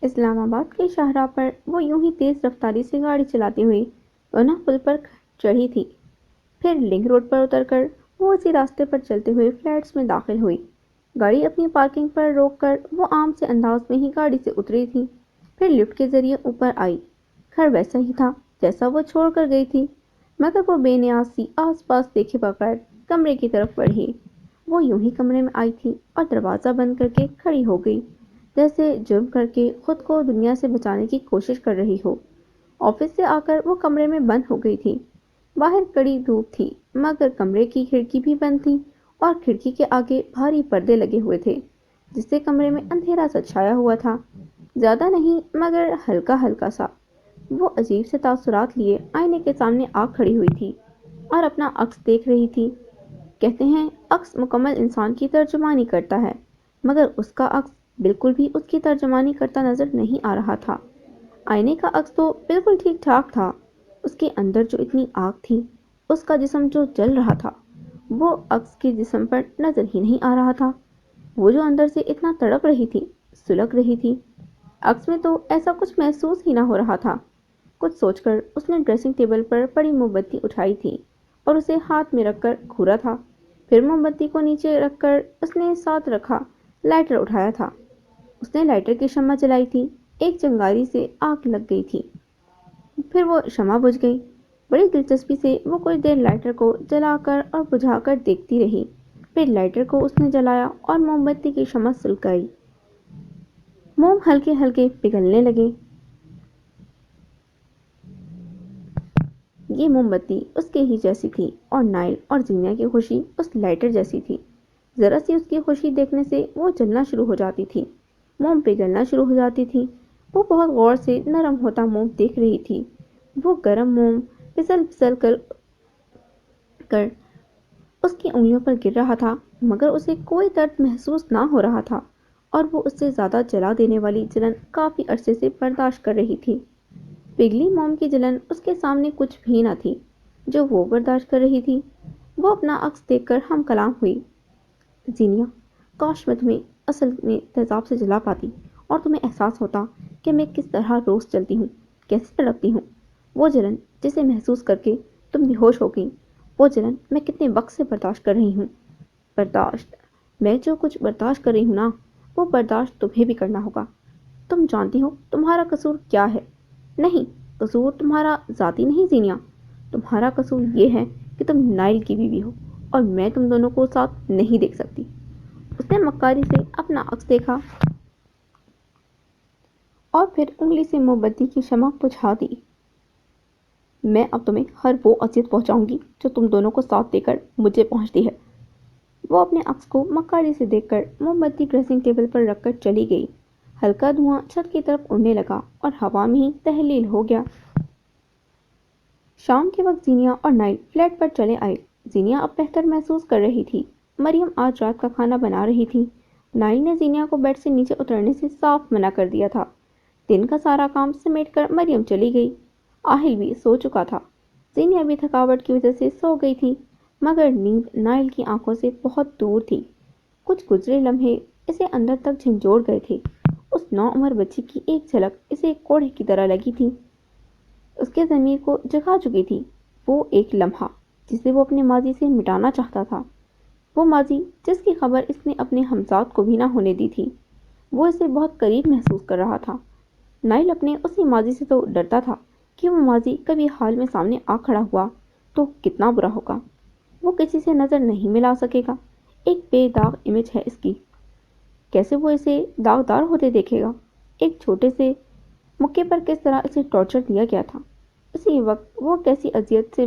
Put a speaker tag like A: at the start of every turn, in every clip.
A: اسلام آباد کے شاہراہ پر وہ یوں ہی تیز رفتاری سے گاڑی چلاتی ہوئی گناہ پل پر چڑھی تھی۔ پھر لنک روڈ پر اتر کر وہ اسی راستے پر چلتے ہوئے فلیٹس میں داخل ہوئی۔ گاڑی اپنی پارکنگ پر روک کر وہ عام سے انداز میں ہی گاڑی سے اتری تھی۔ پھر لفٹ کے ذریعے اوپر آئی۔ گھر ویسا ہی تھا جیسا وہ چھوڑ کر گئی تھی، مگر وہ بے نیاز سی آس پاس دیکھے بغیر کمرے کی طرف بڑھی۔ وہ یوں ہی کمرے میں آئی تھی اور دروازہ بند کر کے کھڑی ہو گئی، جیسے جرم کر کے خود کو دنیا سے بچانے کی کوشش کر رہی ہو۔ آفس سے آ کر وہ کمرے میں بند ہو گئی تھی۔ باہر کڑی دھوپ تھی، مگر کمرے کی کھڑکی بھی بند تھی اور کھڑکی کے آگے بھاری پردے لگے ہوئے تھے، جس سے کمرے میں اندھیرا سا چھایا ہوا تھا، زیادہ نہیں مگر ہلکا ہلکا سا۔ وہ عجیب سے تاثرات لیے آئینے کے سامنے آ کھڑی ہوئی تھی اور اپنا عکس دیکھ رہی تھی۔ کہتے ہیں عکس مکمل انسان کی ترجمانی کرتا ہے، مگر اس کا عکس بالکل بھی اس کی ترجمانی کرتا نظر نہیں آ رہا تھا۔ آئینے کا عکس تو بالکل ٹھیک ٹھاک تھا، اس کے اندر جو اتنی آگ تھی، اس کا جسم جو جل رہا تھا، وہ عکس کے جسم پر نظر ہی نہیں آ رہا تھا۔ وہ جو اندر سے اتنا تڑپ رہی تھی، سلگ رہی تھی، عکس میں تو ایسا کچھ محسوس ہی نہ ہو رہا تھا۔ کچھ سوچ کر اس نے ڈریسنگ ٹیبل پر پڑی موم بتی اٹھائی تھی اور اسے ہاتھ میں رکھ کر گھورا تھا۔ پھر موم بتی کو نیچے رکھ کر اس نے ساتھ رکھا لائٹر اٹھایا تھا۔ اس نے لائٹر کی شمع جلائی تھی، ایک چنگاری سے آگ لگ گئی تھی، پھر وہ شمع بجھ گئی۔ بڑی دلچسپی سے وہ کچھ دیر لائٹر کو جلا کر اور بجھا کر دیکھتی رہی۔ پھر لائٹر کو اس نے جلایا اور موم بتی کی شمع سلگائی۔ موم ہلکے ہلکے پگھلنے لگے۔ یہ موم بتی اس کے ہی جیسی تھی اور نائل اور زینہ کی خوشی اس لائٹر جیسی تھی۔ ذرا سی اس کی خوشی دیکھنے سے وہ جلنا شروع ہو جاتی تھی، موم پگھلنا شروع ہو جاتی تھی۔ وہ بہت غور سے نرم ہوتا موم دیکھ رہی تھی۔ وہ گرم موم پھسل پھسل کر اس کی انگلیوں پر گر رہا تھا، مگر اسے کوئی درد محسوس نہ ہو رہا تھا اور وہ اس سے زیادہ جلا دینے والی جلن کافی عرصے سے برداشت کر رہی تھی۔ پگھلی موم کی جلن اس کے سامنے کچھ بھی نہ تھی جو وہ برداشت کر رہی تھی۔ وہ اپنا عکس دیکھ کر ہم کلام ہوئی۔ زینہ، کاش میں تمہیں اصل میں تیزاب سے جلا پاتی اور تمہیں احساس ہوتا کہ میں کس طرح روز چلتی ہوں، کیسے تڑپتی ہوں۔ وہ جلن جسے محسوس کر کے تم بے ہوش ہو گئی، وہ جلن میں کتنے وقت سے برداشت کر رہی ہوں۔ برداشت؟ میں جو کچھ برداشت کر رہی ہوں نا، وہ برداشت تمہیں بھی کرنا ہوگا۔ تم جانتی ہو تمہارا قصور کیا ہے؟ نہیں، قصور تمہارا ذاتی نہیں زینہ، تمہارا قصور یہ ہے کہ تم نائل کی بیوی ہو اور میں تم دونوں کو ساتھ نہیں دیکھ سکتی۔ اس نے مکاری سے اپنا عکس دیکھا اور پھر انگلی سے موم بتی کی شمع بجھا دی۔ میں اب تمہیں ہر وہ اذیت پہنچاؤں گی جو تم دونوں کو ساتھ دے کر مجھے پہنچتی ہے۔ وہ اپنے عکس کو مکاری سے دیکھ کر موم بتی ڈریسنگ ٹیبل پر رکھ کر چلی گئی۔ ہلکا دھواں چھت کی طرف اڑنے لگا اور ہوا میں ہی تحلیل ہو گیا۔ شام کے وقت زینہ اور نائل فلیٹ پر چلے آئے۔ زینہ اب بہتر محسوس کر رہی تھی۔ مریم آج رات کا کھانا بنا رہی تھی۔ نائل نے زینہ کو بیڈ سے نیچے اترنے سے صاف منع کر دیا تھا۔ دن کا سارا کام سمیٹ کر مریم چلی گئی۔ آہل بھی سو چکا تھا۔ زینہ بھی تھکاوٹ کی وجہ سے سو گئی تھی، مگر نیند نائل کی آنکھوں سے بہت دور تھی۔ کچھ گزرے لمحے اسے اندر تک جھنجھوڑ گئے تھے۔ اس نوعمر بچی کی ایک جھلک اسے کوڑے کی طرح لگی تھی، اس کے ضمیر کو جگا چکی تھی۔ وہ ایک لمحہ جسے وہ اپنے ماضی سے مٹانا چاہتا تھا، وہ ماضی جس کی خبر اس نے اپنے ہمزاد کو بھی نہ ہونے دی تھی۔ وہ اسے بہت قریب محسوس کر رہا تھا۔ نائل اپنے اسی ماضی سے تو ڈرتا تھا کہ وہ ماضی کبھی حال میں سامنے آ کھڑا ہوا تو کتنا برا ہوگا۔ وہ کسی سے نظر نہیں ملا سکے گا، ایک بے داغ امیج ہے اس کی، کیسے وہ اسے داغدار ہوتے دیکھے گا۔ ایک چھوٹے سے موقع پر کس طرح اسے ٹارچر دیا گیا تھا، اسی وقت وہ کیسی اذیت سے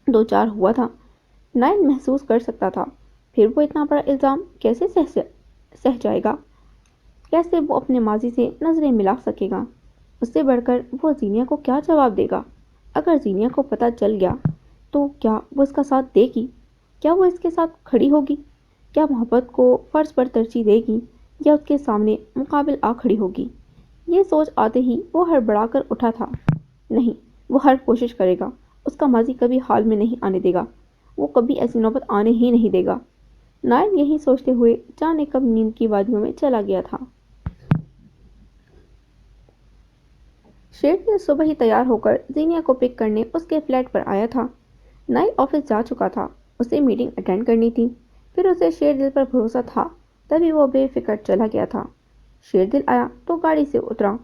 A: دوچار ہوا تھا، نائل محسوس کر سکتا تھا۔ پھر وہ اتنا بڑا الزام کیسے سہ جائے گا، کیسے وہ اپنے ماضی سے نظریں ملا سکے گا۔ اس سے بڑھ کر وہ زینہ کو کیا جواب دے گا؟ اگر زینہ کو پتہ چل گیا تو کیا وہ اس کا ساتھ دے گی؟ کیا وہ اس کے ساتھ کھڑی ہوگی؟ کیا محبت کو فرض پر ترجیح دے گی یا اس کے سامنے مقابل آ کھڑی ہوگی؟ یہ سوچ آتے ہی وہ ہڑبڑا کر اٹھا تھا۔ نہیں، وہ ہر کوشش کرے گا، اس کا ماضی کبھی حال میں نہیں آنے دے گا، وہ کبھی ایسی نوبت آنے ہی نہیں دے گا۔ نائل یہی سوچتے ہوئے جانے کب نیند کی وادیوں میں چلا گیا تھا۔ शेरगिल सुबह ही तैयार होकर जीनिया को पिक करने उसके फ्लैट पर आया था। नाइल ऑफिस जा चुका था, उसे मीटिंग अटेंड करनी थी। फिर उसे शेरदिल पर भरोसा था, तभी वो बेफिक्र चला गया था। शेरदिल आया तो गाड़ी से उतरा।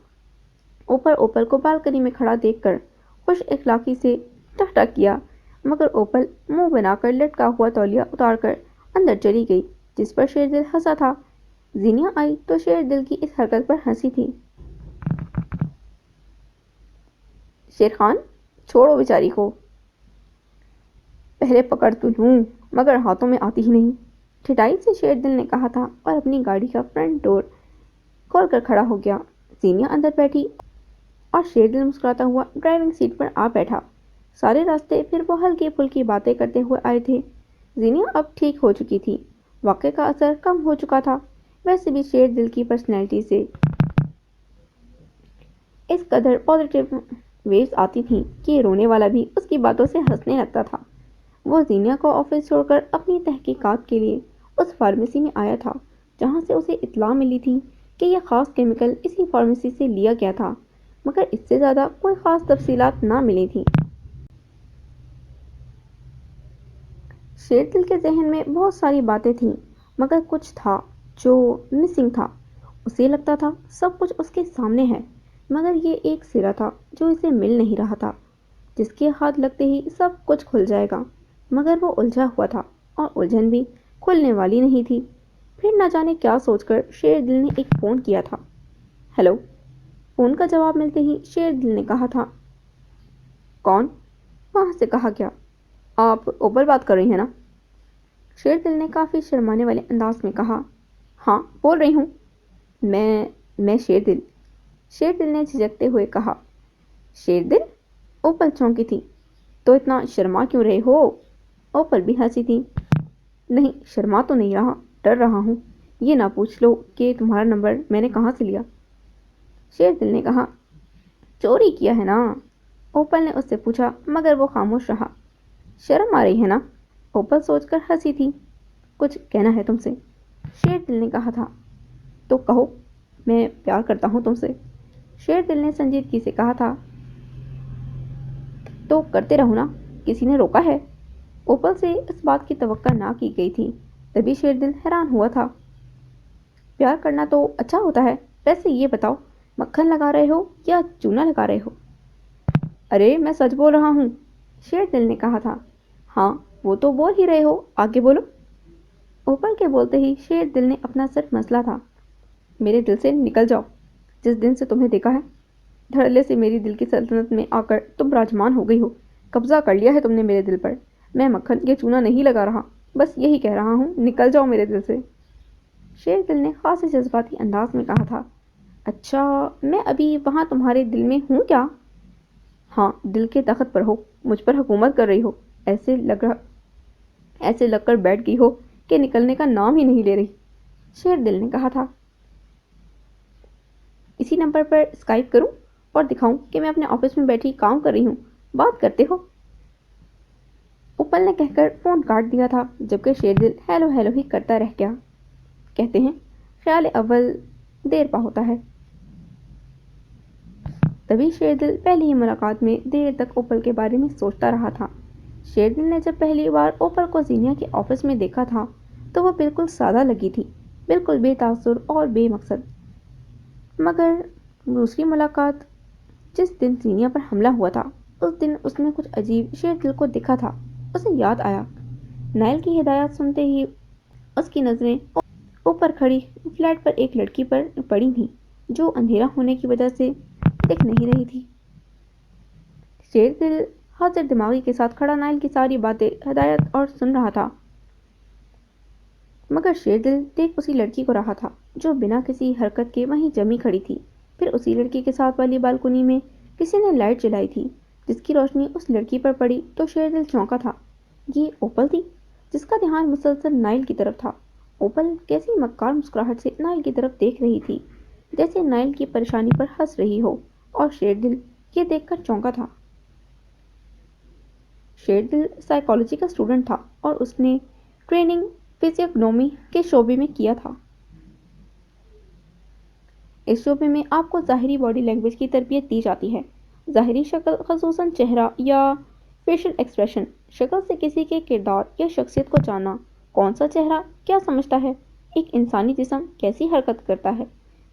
A: ऊपर ओपल को बालकनी में खड़ा देखकर खुश इखलाकी से टाटा किया, मगर ओपल मुंह बनाकर लटका हुआ तौलिया उतारकर अंदर चली गई, जिस पर शेरदिल हंसा था। जीनिया आई तो शेरदिल की इस हरकत पर हंसी थी। शेर खान, छोड़ो बेचारी को, पहले पकड़ तो लूं, मगर हाथों में आती ही नहीं, ठिठाई से शेरदिल ने कहा था और अपनी गाड़ी का फ्रंट डोर खोलकर खड़ा हो गया। जीनिया अंदर बैठी और शेरदिल मुस्कुराता हुआ ड्राइविंग सीट पर आ बैठा। सारे रास्ते फिर वो हल्की फुल्की बातें करते हुए आए थे। जीनिया अब ठीक हो चुकी थी, वाक़े का असर कम हो चुका था। वैसे भी शेरदिल की पर्सनैलिटी से इस कदर पॉजिटिव वेव्स आती थीं कि रोने वाला भी उसकी बातों से हंसने लगता था। वो जीनिया को ऑफिस छोड़कर अपनी तहकीकात के लिए उस फार्मेसी में आया था, जहाँ से उसे इत्तला मिली थी कि यह ख़ास केमिकल इसी फार्मेसी से लिया गया था, मगर इससे ज़्यादा कोई ख़ास तफसीलात ना मिली थीं। शेरदिल के जहन में बहुत सारी बातें थीं, मगर कुछ था जो मिसिंग था। उसे लगता था सब कुछ उसके सामने है, मगर ये एक सिरा था जो इसे मिल नहीं रहा था, जिसके हाथ लगते ही सब कुछ खुल जाएगा। मगर वो उलझा हुआ था और उलझन भी खुलने वाली नहीं थी। फिर न जाने क्या सोचकर शेरदिल ने एक फ़ोन किया था। हेलो। फ़ोन का जवाब मिलते ही शेरदिल ने कहा था। कौन? वहाँ से कहा क्या? आप ओपल बात कर रही हैं ना? शेरदिल ने काफ़ी शर्माने वाले अंदाज में कहा। हाँ, बोल रही हूँ। मैं शेरदिल। शेरदिल ने झिझकते हुए कहा। शेरदिल? ओपल चौंकी थी। तो इतना शर्मा क्यों रहे हो? ओपल भी हंसी थी। नहीं, शर्मा तो नहीं रहा, डर रहा हूँ। ये ना पूछ लो कि तुम्हारा नंबर मैंने कहाँ से लिया। शेरदिल ने कहा। चोरी किया है ना? ओपल ने उससे पूछा, मगर वो खामोश रहा। शर्म आ रही है ना? ओपल सोचकर हंसी थी। कुछ कहना है तुमसे? शेरदिल ने कहा था। तो कहो, मैं प्यार करता हूँ तुमसे। शेरदिल ने संजीदगी से कहा था। तो करते रहो ना, किसी ने रोका है? ओपल से इस बात की तवक्का ना की गई थी, तभी शेरदिल हैरान हुआ था। प्यार करना तो अच्छा होता है। वैसे ये बताओ, मक्खन लगा रहे हो या चूना लगा रहे हो? अरे, मैं सच बोल रहा हूँ, शेरदिल ने कहा था। हाँ, वो तो बोल ही रहे हो, आगे बोलो। ओपल के बोलते ही शेरदिल ने अपना सर मसला था। मेरे दिल से निकल जाओ। जिस दिन से तुम्हें देखा है, धड़ल्ले से मेरी दिल की सल्तनत में आकर तुम विराजमान हो गई हो। कब्जा कर लिया है तुमने मेरे दिल पर। मैं मक्खन या चूना नहीं लगा रहा, बस यही कह रहा हूँ, निकल जाओ मेरे दिल से। शेरदिल ने खासी जज्बाती अंदाज में कहा था। अच्छा, मैं अभी वहाँ तुम्हारे दिल में हूँ क्या? हाँ, दिल के तख्त पर हो, मुझ पर हुकूमत कर रही हो। ऐसे लगकर बैठ गई हो कि निकलने का नाम ही नहीं ले रही। शेरदिल ने कहा था। इसी नंबर पर स्काइप करूं और दिखाऊं कि मैं अपने ऑफिस में बैठी काम कर रही हूँ, बात करते हो? उपल ने कहकर फ़ोन काट दिया था, जबकि शेरदिल हेलो हेलो ही करता रह गया। कहते हैं, ख्याल अव्वल देर पा होता है। तभी शेरदिल पहली ही मुलाकात में देर तक ओपल के बारे में सोचता रहा था। शेरदिल ने जब पहली बार ओपल को जीनिया के ऑफिस में देखा था, तो वह बिल्कुल सादा लगी थी, बिल्कुल बेतासुर और बेमकसद। मगर दूसरी मुलाकात, जिस दिन जीनिया पर हमला हुआ था, उस दिन उसमें कुछ अजीब शेरदिल को दिखा था। उसे याद आया। नाइल की हिदायत सुनते ही उसकी नज़रें ऊपर खड़ी फ्लैट पर एक लड़की पर पड़ी थीं, जो अंधेरा होने की वजह से दिख नहीं रही थी। शेरदिल हाजिर दिमागी के साथ खड़ा नाइल की सारी बातें हिदायत और सुन रहा था, मगर शेरदिल देख उसी लड़की को रहा था जो बिना किसी हरकत के वहीं जमी खड़ी थी। फिर उसी लड़की के साथ वाली बालकनी में किसी ने लाइट जलाई थी, जिसकी रोशनी उस लड़की पर पड़ी तो शेरदिल चौंका था। ये ओपल थी, जिसका ध्यान मुसलसल नाइल की तरफ था। ओपल कैसी मक्कार मुस्कुराहट से नाइल की तरफ देख रही थी, जैसे नाइल की परेशानी पर हंस रही हो, और शेरदिल ये देखकर चौंका था। शेरदिल साइकोलॉजी का स्टूडेंट था और उसने ट्रेनिंग फिजियोग्नोमी के शोबे में किया था। اس شعبے میں آپ کو ظاہری باڈی لینگویج کی تربیت دی جاتی ہے۔ ظاہری شکل خصوصاً چہرہ یا فیشل ایکسپریشن، شکل سے کسی کے کردار یا شخصیت کو جاننا، کون سا چہرہ کیا سمجھتا ہے، ایک انسانی جسم کیسی حرکت کرتا ہے،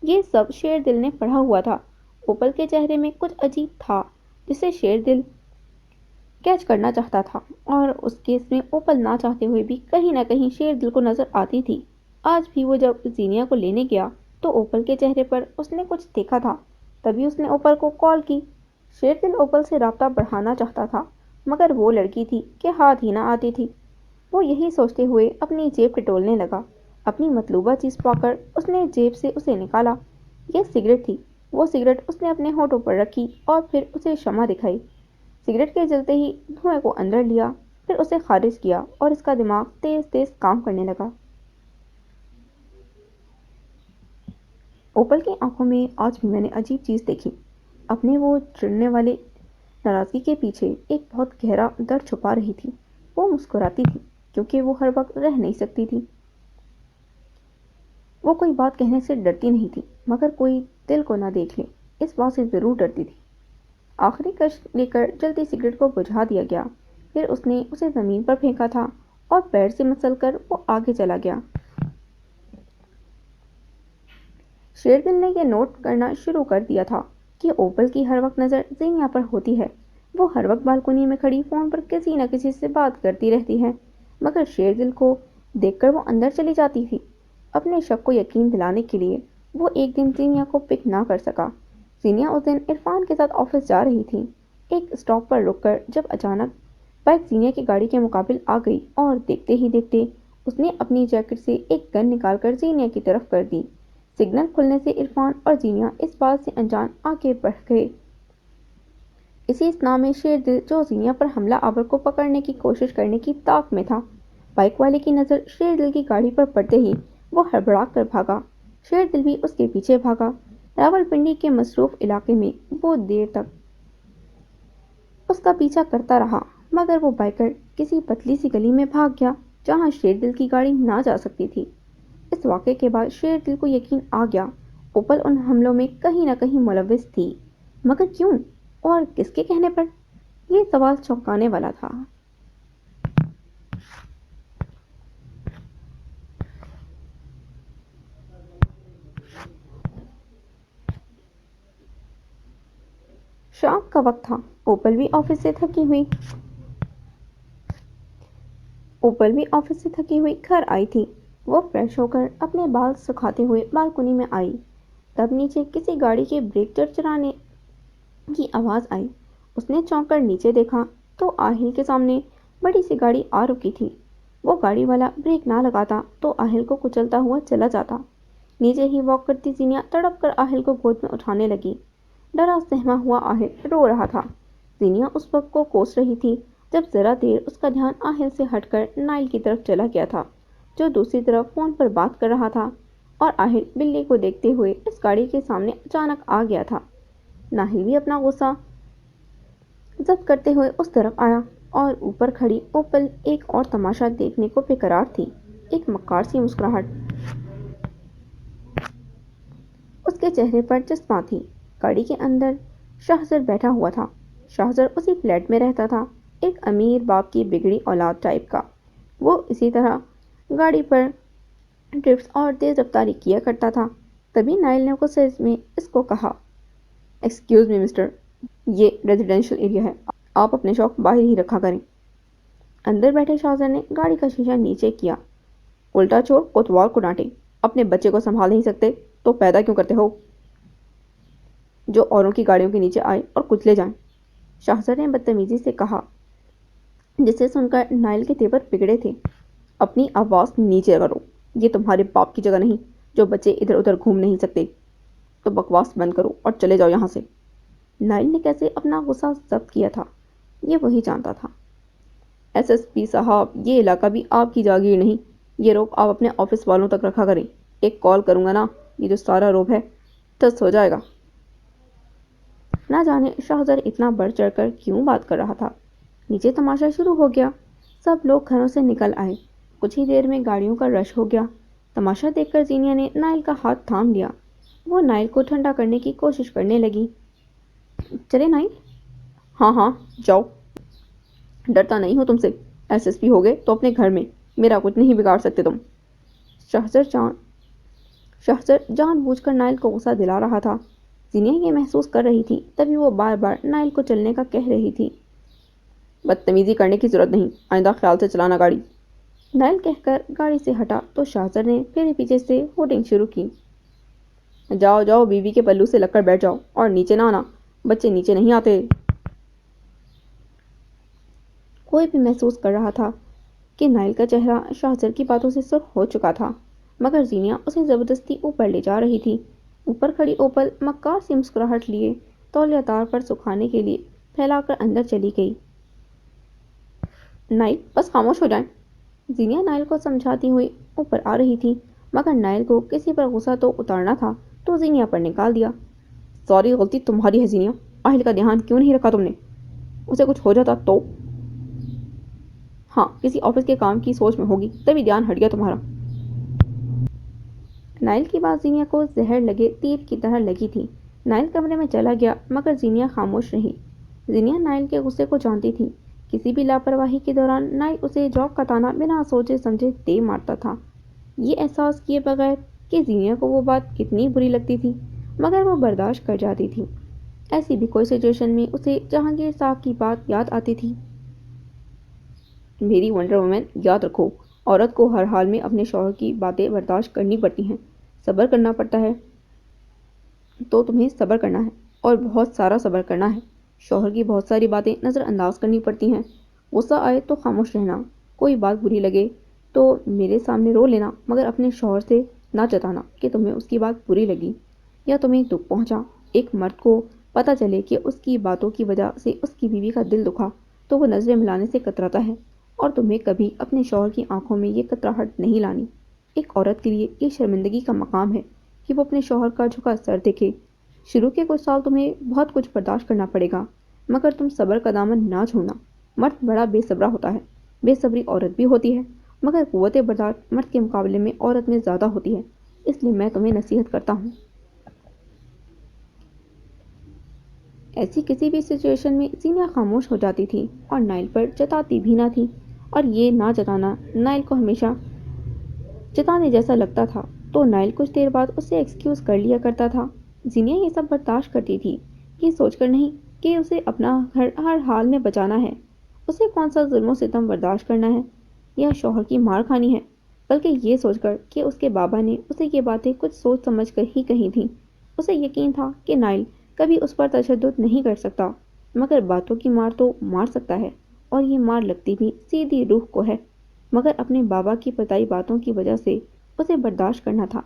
A: یہ سب شیر دل نے پڑھا ہوا تھا۔ اوپل کے چہرے میں کچھ عجیب تھا جسے شیر دل کیچ کرنا چاہتا تھا، اور اس کیس میں اوپل نہ چاہتے ہوئے بھی کہیں نہ کہیں شیر دل کو نظر آتی تھی۔ آج بھی وہ جب زینیا کو لینے گیا تو اوپل کے چہرے پر اس نے کچھ دیکھا تھا، تبھی اس نے اوپل کو کال کی۔ شیر دل اوپل سے رابطہ بڑھانا چاہتا تھا، مگر وہ لڑکی تھی کہ ہاتھ ہی نہ آتی تھی۔ وہ یہی سوچتے ہوئے اپنی جیب ٹٹولنے لگا۔ اپنی مطلوبہ چیز پا کر اس نے جیب سے اسے نکالا۔ یہ سگریٹ تھی۔ وہ سگریٹ اس نے اپنے ہونٹوں پر رکھی اور پھر اسے شمع دکھائی۔ سگریٹ کے جلتے ہی دھوئیں کو اندر لیا، پھر اسے خارج کیا اور اس کا دماغ تیز تیز کام کرنے لگا۔ اوپل کی آنکھوں میں آج بھی میں نے عجیب چیز دیکھی۔ اپنے وہ چڑھنے والے ناراضگی کے پیچھے ایک بہت گہرا درد چھپا رہی تھی۔ وہ مسکراتی تھی کیونکہ وہ ہر وقت رہ نہیں سکتی تھی۔ وہ کوئی بات کہنے سے ڈرتی نہیں تھی، مگر کوئی دل کو نہ دیکھ لے اس بات سے ضرور ڈرتی تھی۔ آخری کش لے کر جلدی سگریٹ کو بجھا دیا گیا، پھر اس نے اسے زمین پر پھینکا تھا اور پیر سے مسل کر وہ آگے چلا گیا۔ شیر دل نے یہ نوٹ کرنا شروع کر دیا تھا کہ اوپل کی ہر وقت نظر زینیا پر ہوتی ہے۔ وہ ہر وقت بالکنی میں کھڑی فون پر کسی نہ کسی سے بات کرتی رہتی ہے، مگر شیر دل کو دیکھ کر وہ اندر چلی جاتی تھی۔ اپنے شک کو یقین دلانے کے لیے وہ ایک دن زینیا کو پک نہ کر سکا۔ زینیا اس دن عرفان کے ساتھ آفس جا رہی تھی۔ ایک اسٹاپ پر رک کر جب اچانک بائک زینیا کی گاڑی کے مقابل آ گئی اور دیکھتے ہی دیکھتے اس نے اپنی جیکٹ سے ایک گن نکال کر زینیا کی طرف کر دی۔ سگنل کھلنے سے عرفان اور زینیا اس بات سے انجان آگے بڑھ گئے۔ اسی اثنا میں شیر دل جو زینیا پر حملہ آور کو پکڑنے کی کوشش کرنے کی طاق میں تھا، بائک والے کی نظر شیر دل کی گاڑی پر پڑتے ہی وہ ہڑبڑا کر بھاگا۔ شیر دل بھی اس کے پیچھے بھاگا۔ راولپنڈی کے مصروف علاقے میں وہ دیر تک اس کا پیچھا کرتا رہا، مگر وہ بائیکر کسی پتلی سی گلی میں بھاگ گیا جہاں شیر دل کی گاڑی نہ جا سکتی تھی۔ اس واقعے کے بعد شیر دل کو یقین آ گیا اوپل ان حملوں میں کہیں نہ کہیں ملوث تھی، مگر کیوں اور کس کے کہنے پر؟ یہ سوال چونکانے والا تھا۔ شام کا وقت تھا۔ اوپل بھی آفس سے تھکی ہوئی گھر آئی تھی۔ وہ فریش ہو کر اپنے بال سکھاتے ہوئے بالکنی میں آئی، تب نیچے کسی گاڑی کے بریک چرچرانے کی آواز آئی۔ اس نے چونک کر نیچے دیکھا تو آہل کے سامنے بڑی سی گاڑی آ رکی تھی۔ وہ گاڑی والا بریک نہ لگاتا تو آہل کو کچلتا ہوا چلا جاتا۔ نیچے ہی واک کرتی زینیا تڑپ کر آہل کو گود میں اٹھانے لگی۔ ڈرا سہما ہوا آہل رو رہا تھا۔ زینیا اس وقت کو کوس رہی تھی جب ذرا دیر اس کا دھیان آہل سے ہٹ کر نائل کی طرف چلا گیا تھا، جو دوسری طرف فون پر بات کر رہا تھا، اور آہل بلی کو دیکھتے ہوئے اس گاڑی کے سامنے اچانک آ گیا تھا۔ ناہل بھی اپنا غصہ ضبط کرتے ہوئے اس طرف آیا، اور اوپر کھڑی اوپل ایک اور تماشا دیکھنے کو بے قرار تھی۔ ایک مکار سی مسکراہٹ اس کے چہرے پر چسپاں تھی۔ گاڑی کے اندر شاہزر بیٹھا ہوا تھا۔ شاہزر اسی فلیٹ میں رہتا تھا، ایک امیر باپ کی بگڑی اولاد ٹائپ کا۔ وہ اسی طرح گاڑی پر ڈرفٹس اور تیز رفتاری کیا کرتا تھا۔ تبھی نائل نے غصے میں اس کو کہا، ایکسکیوز می مسٹر، یہ ریزیڈینشل ایریا ہے، آپ اپنے شوق باہر ہی رکھا کریں۔ اندر بیٹھے شاہزر نے گاڑی کا شیشہ نیچے کیا۔ الٹا چور کوتوال کو ڈانٹے، اپنے بچے کو سنبھال نہیں سکتے تو پیدا کیوں کرتے ہو، جو اوروں کی گاڑیوں کے نیچے آئے اور کچلے جائیں، شاہزر نے بدتمیزی سے کہا، جسے سن کر نائل کے تیور بگڑے تھے۔ اپنی آواز نیچے کرو، یہ تمہارے باپ کی جگہ نہیں جو بچے ادھر ادھر گھوم نہیں سکتے، تو بکواس بند کرو اور چلے جاؤ یہاں سے۔ نائل نے کیسے اپنا غصہ ضبط کیا تھا یہ وہی جانتا تھا۔ ایس ایس پی صاحب، یہ علاقہ بھی آپ کی جاگیر نہیں، یہ روب آپ اپنے آفس والوں تک رکھا کریں، ایک کال کروں گا نا، یہ جو سارا روب ہے ٹس ہو جائے گا۔ نہ جانے شاہزر اتنا بڑھ چڑھ کر کیوں بات کر رہا تھا۔ نیچے تماشا شروع ہو گیا۔ سب لوگ گھروں سے نکل آئے۔ کچھ ہی دیر میں گاڑیوں کا رش ہو گیا۔ تماشا دیکھ کر زینیا نے نائل کا ہاتھ تھام لیا۔ वो नाइल को ठंडा करने की कोशिश करने लगी। चले नाइल? हाँ हाँ, जाओ। डरता नहीं हो तुमसे। एसएसपी हो गए तो अपने घर में, मेरा कुछ नहीं बिगाड़ सकते तुम। शहजर जान शहजर जानबूझकर नाइल को गुस्सा दिला रहा था। जीनिया ये महसूस कर रही थी, तभी वो बार बार नाइल को चलने का कह रही थी। बदतमीजी करने की जरूरत नहीं, आइंदा ख्याल से चलाना गाड़ी। नाइल कहकर गाड़ी से हटा तो शाहजर ने फिर पीछे से होर्डिंग शुरू की। जाओ जाओ, बीवी के पल्लू से लगकर बैठ जाओ और नीचे ना आना, बच्चे नीचे नहीं आते। कोई भी महसूस कर रहा था कि नाइल का चेहरा शाहजर की बातों से सुर्ख हो चुका था, मगर जीनिया उसे जबरदस्ती ऊपर ले जा रही थी। ऊपर खड़ी ओपल मक्कार सी मुस्कुराहट लिए तौलिया तार पर सुखाने के लिए फैलाकर अंदर चली गई। नाइल, बस खामोश हो जाए। जीनिया नाइल को समझाती हुई ऊपर आ रही थी, मगर नाइल को किसी पर गुस्सा तो उतारना था तो जीनिया पर निकाल दिया। सॉरी, गलती तुम्हारी है जीनिया। आहिल का ध्यान क्यों नहीं रखा तुमने? उसे कुछ हो जाता तो? हाँ, किसी ऑफिस के काम की सोच में होगी, तभी ध्यान हट गया तुम्हारा। नाइल की बात जीनिया को जहर लगे तीर की तरह लगी थी। नाइल कमरे में चला गया, मगर जीनिया खामोश रही। जीनिया नाइल के गुस्से को जानती थी। किसी भी लापरवाही के दौरान नाइल उसे जॉब का ताना बिना सोचे समझे दे मारता था। ये एहसास किए बगैर कि जीनिया को वो बात कितनी बुरी लगती थी, मगर वो बर्दाश्त कर जाती थी। ऐसी भी कोई सिचुएशन में उसे जहांगीर साहब की बात याद आती थी। मेरी वंडर वुमन, याद रखो, औरत को हर हाल में अपने शौहर की बातें बर्दाश्त करनी पड़ती हैं, सब्र करना पड़ता है। तो तुम्हें सब्र करना है, और बहुत सारा सब्र करना है। शौहर की बहुत सारी बातें नज़रअंदाज करनी पड़ती हैं। गुस्सा आए तो खामोश रहना, कोई बात बुरी लगे तो मेरे सामने रो लेना, मगर अपने शौहर से ना जताना कि तुम्हें उसकी बात बुरी लगी या तुम्हें दुख पहुंचा। एक मर्द को पता चले कि उसकी बातों की वजह से उसकी बीवी का दिल दुखा, तो वो नज़रें मिलाने से कतराता है, और तुम्हें कभी अपने शौहर की आंखों में ये कतराहट नहीं लानी। एक औरत के लिए ये शर्मिंदगी का मकाम है कि वो अपने शौहर का झुका सर देखे। शुरू के कुछ साल तुम्हें बहुत कुछ बर्दाश्त करना पड़ेगा, मगर तुम सब्र का दामन ना छोड़ना। मर्द बड़ा बेसब्रा होता है, बेसब्री औरत भी होती है, मगर कुव्वत बर्दाश्त मर्द के मुकाबले में औरत में ज़्यादा होती है। इसलिए मैं तुम्हें नसीहत करता हूँ। ऐसी किसी भी सिचुएशन में जीनिया खामोश हो जाती थी और नाइल पर जताती भी ना थी, और ये ना जताना नाइल को हमेशा जताने जैसा लगता था, तो नाइल कुछ देर बाद उससे एक्सक्यूज़ कर लिया करता था। जीनिया ये सब बर्दाश्त करती थी, ये सोचकर नहीं कि उसे अपना घर हर हाल में बचाना है। उसे कौन सा जुल्म सितम बर्दाश्त करना है या शौहर की मार खानी है, बल्कि ये सोचकर कि उसके बाबा ने उसे ये बातें कुछ सोच समझ कर ही कही थी। उसे यकीन था कि नाइल कभी उस पर तशद्दुद नहीं कर सकता, मगर बातों की मार तो मार सकता है, और ये मार लगती भी सीधी रूह को है। मगर अपने बाबा की बताई बातों की वजह से उसे बर्दाश्त करना था,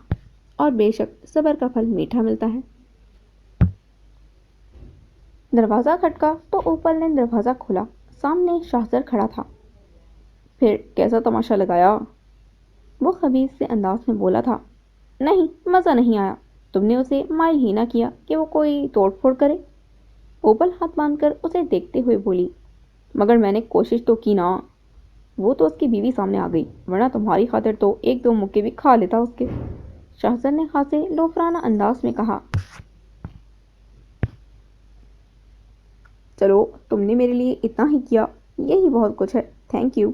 A: और बेशक सब्र का फल मीठा मिलता है। दरवाज़ा खटका तो ओपल ने दरवाज़ा खोला। सामने शाहजर खड़ा था। फिर कैसा तमाशा लगाया? वो खबीज से अंदाज में बोला था। नहीं, मज़ा नहीं आया। तुमने उसे माइल ही ना किया कि वो कोई तोड़ फोड़ करे। ओपल हाथ बांधकर उसे देखते हुए बोली। मगर मैंने कोशिश तो की ना। वो तो उसकी बीवी सामने आ गई, वरना तुम्हारी खातिर तो एक दो मुक्के भी खा लेता उसके। शाहजर ने खासे लोफराना अंदाज में कहा। चलो, तुमने मेरे लिए इतना ही किया, यही बहुत कुछ है, थैंक यू।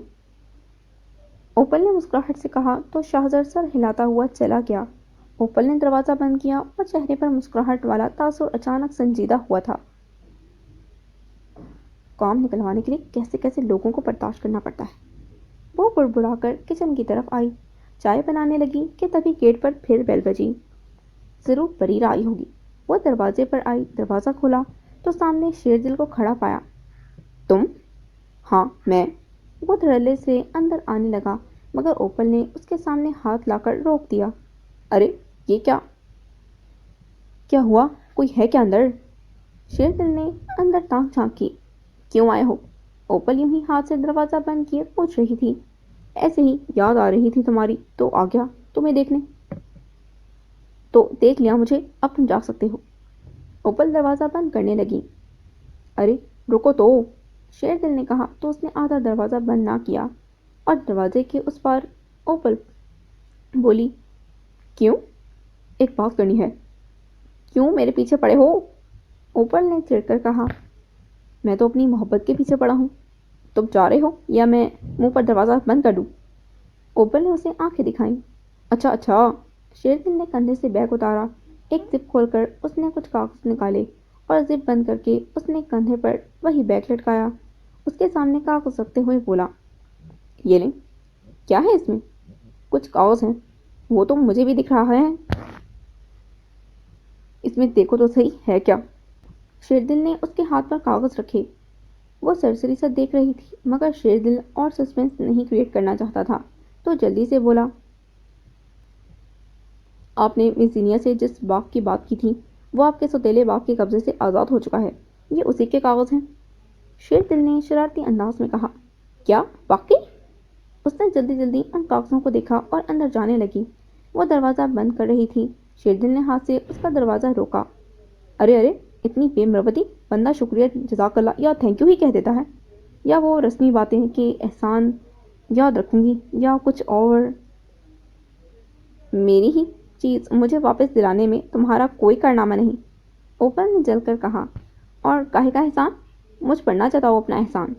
A: ओपल ने मुस्कुराहट से कहा तो शाहजर सर हिलाता हुआ चला गया। ओपल ने दरवाज़ा बंद किया और चेहरे पर मुस्कुराहट वाला तासुर अचानक संजीदा हुआ था। काम निकलवाने के लिए कैसे कैसे लोगों को बर्दाश्त करना पड़ता है। वो बुड़बुड़ाकर किचन की तरफ आई, चाय बनाने लगी कि तभी गेट पर फिर बेल बजी। ज़रूर परीरा आई होगी। वो दरवाजे पर आई, दरवाज़ा खोला तो सामने शेरदिल को खड़ा पाया। तुम? हाँ, मैं। वो धड़ल्ले से अंदर आने लगा, मगर ओपल ने उसके सामने हाथ लाकर रोक दिया। अरे, ये क्या? क्या हुआ? कोई है क्या अंदर? शेरदिल ने अंदर ताक झांक की। क्यों आए हो? ओपल यूं ही हाथ से दरवाज़ा बंद किए पूछ रही थी। ऐसे ही याद आ रही थी तुम्हारी, तो आ गया तुम्हें देखने। तो देख लिया मुझे, अब तुम जा सकते हो। ओपल दरवाज़ा बंद करने लगी। अरे, रुको तो, शेरदिल ने कहा तो उसने आधा दरवाज़ा बंद ना किया, और दरवाजे के उस पार ओपल बोली। क्यों? एक बात करनी है। क्यों मेरे पीछे पड़े हो? ओपल ने चिढ़कर कहा। मैं तो अपनी मोहब्बत के पीछे पड़ा हूँ। तुम जा रहे हो या मैं मुंह पर दरवाज़ा बंद कर दूँ? ओपल ने उसे आंखें दिखाईं। अच्छा अच्छा। शेरगिल ने कंधे से बैग उतारा। एक जिप खोलकर उसने कुछ कागज निकाले और जिप बंद करके उसने कंधे पर वही बैग लटकाया। उसके सामने कागज रखते हुए बोला, ये लें। क्या है इसमें? कुछ कागज हैं। वो तो मुझे भी दिख रहा है। इसमें देखो तो सही है क्या? शेरदिल ने उसके हाथ पर कागज रखे। वो सरसरी सा देख रही थी, मगर शेरदिल और सस्पेंस नहीं क्रिएट करना चाहता था, तो जल्दी से बोला, आपने मिस जीनिया से जिस बाग की बात की थी वो आपके सौतेले बाग के कब्जे से आज़ाद हो चुका है। ये उसी के कागज हैं। शेरदिल ने शरारती अंदाज में कहा। क्या वाकई? उसने जल्दी जल्दी उन कागजों को देखा और अंदर जाने लगी। वो दरवाज़ा बंद कर रही थी। शेरदिल ने हाथ से उसका दरवाज़ा रोका। अरे अरे, इतनी बेमरवती! बंदा शुक्रिया जज़ाकल्लाह या थैंक यू ही कह देता है, या वो रस्मी बातें कि एहसान याद रखूंगी या कुछ और। मेरी ही चीज़ मुझे वापस दिलाने में तुम्हारा कोई कारनामा नहीं, ओपन ने जलकर कहा। और काहे का एहसान? मुझ पर ना जताओ अपना एहसान।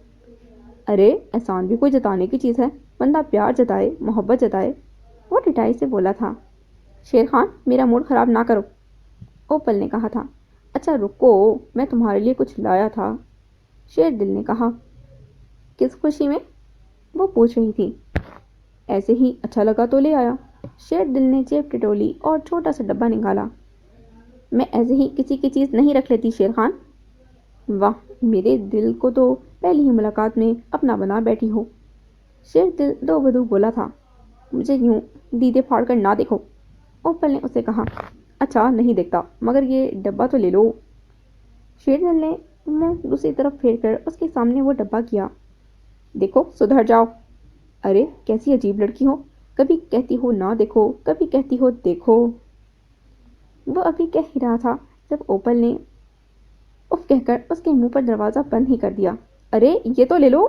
A: अरे एहसान भी कोई जताने की चीज़ है। बंदा प्यार जताए, मोहब्बत जताए। वो टिटाई से बोला था। शेर खान, मेरा मूड ख़राब ना करो, ओपल ने कहा था। अच्छा रुको, मैं तुम्हारे लिए कुछ लाया था, शेर दिल ने कहा। किस खुशी में? वो पूछ रही थी। ऐसे ही अच्छा लगा तो ले आया, शेर दिल ने जेब टिटोली और छोटा सा डब्बा निकाला। मैं ऐसे ही किसी की चीज़ नहीं रख लेती शेर खान। वाह, मेरे दिल को तो पहली ही मुलाकात में अपना बना बैठी हो, शेर दिल दो बदू बोला था। मुझे यूं दीदे फाड़ कर ना देखो, ओपल ने उसे कहा। अच्छा नहीं देखता, मगर ये डब्बा तो ले लो। शेरदिल ने मुंह दूसरी तरफ फेर कर उसके सामने वो डब्बा किया। देखो सुधर जाओ। अरे कैसी अजीब लड़की हो, कभी कहती हो ना देखो, कभी कहती हो देखो। वो अभी कह ही रहा था जब ओपल ने उफ कहकर उसके मुंह पर दरवाज़ा बंद ही कर दिया। अरे ये तो ले लो।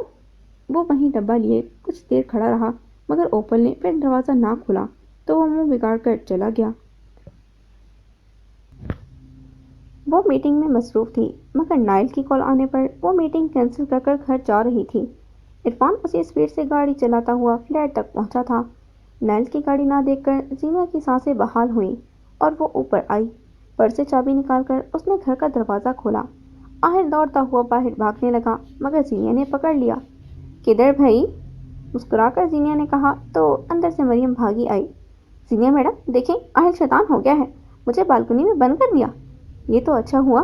A: वो वहीं डब्बा लिए कुछ देर खड़ा रहा, मगर ओपल ने फिर दरवाज़ा ना खोला तो वो मुंह बिगाड़ कर चला गया। वो मीटिंग में मसरूफ़ थी, मगर नाइल की कॉल आने पर वो मीटिंग कैंसिल कर कर घर जा रही थी। इरफान उसी स्पीड से गाड़ी चलाता हुआ फ्लैट तक पहुंचा था। नाइल की गाड़ी ना देखकर जीना की सांसें बहाल हुईं और वो ऊपर आई। पर्स से चाबी निकालकर उसने घर का दरवाज़ा खोला। आहिर दौड़ता हुआ बाहर भागने लगा, मगर जीनिया ने पकड़ लिया। किधर भाई? मुस्कुराकर जीनिया ने कहा तो अंदर से मरियम भागी आई। जीनिया मैडम देखें, आहिर शैतान हो गया है, मुझे बालकनी में बंद कर दिया। ये तो अच्छा हुआ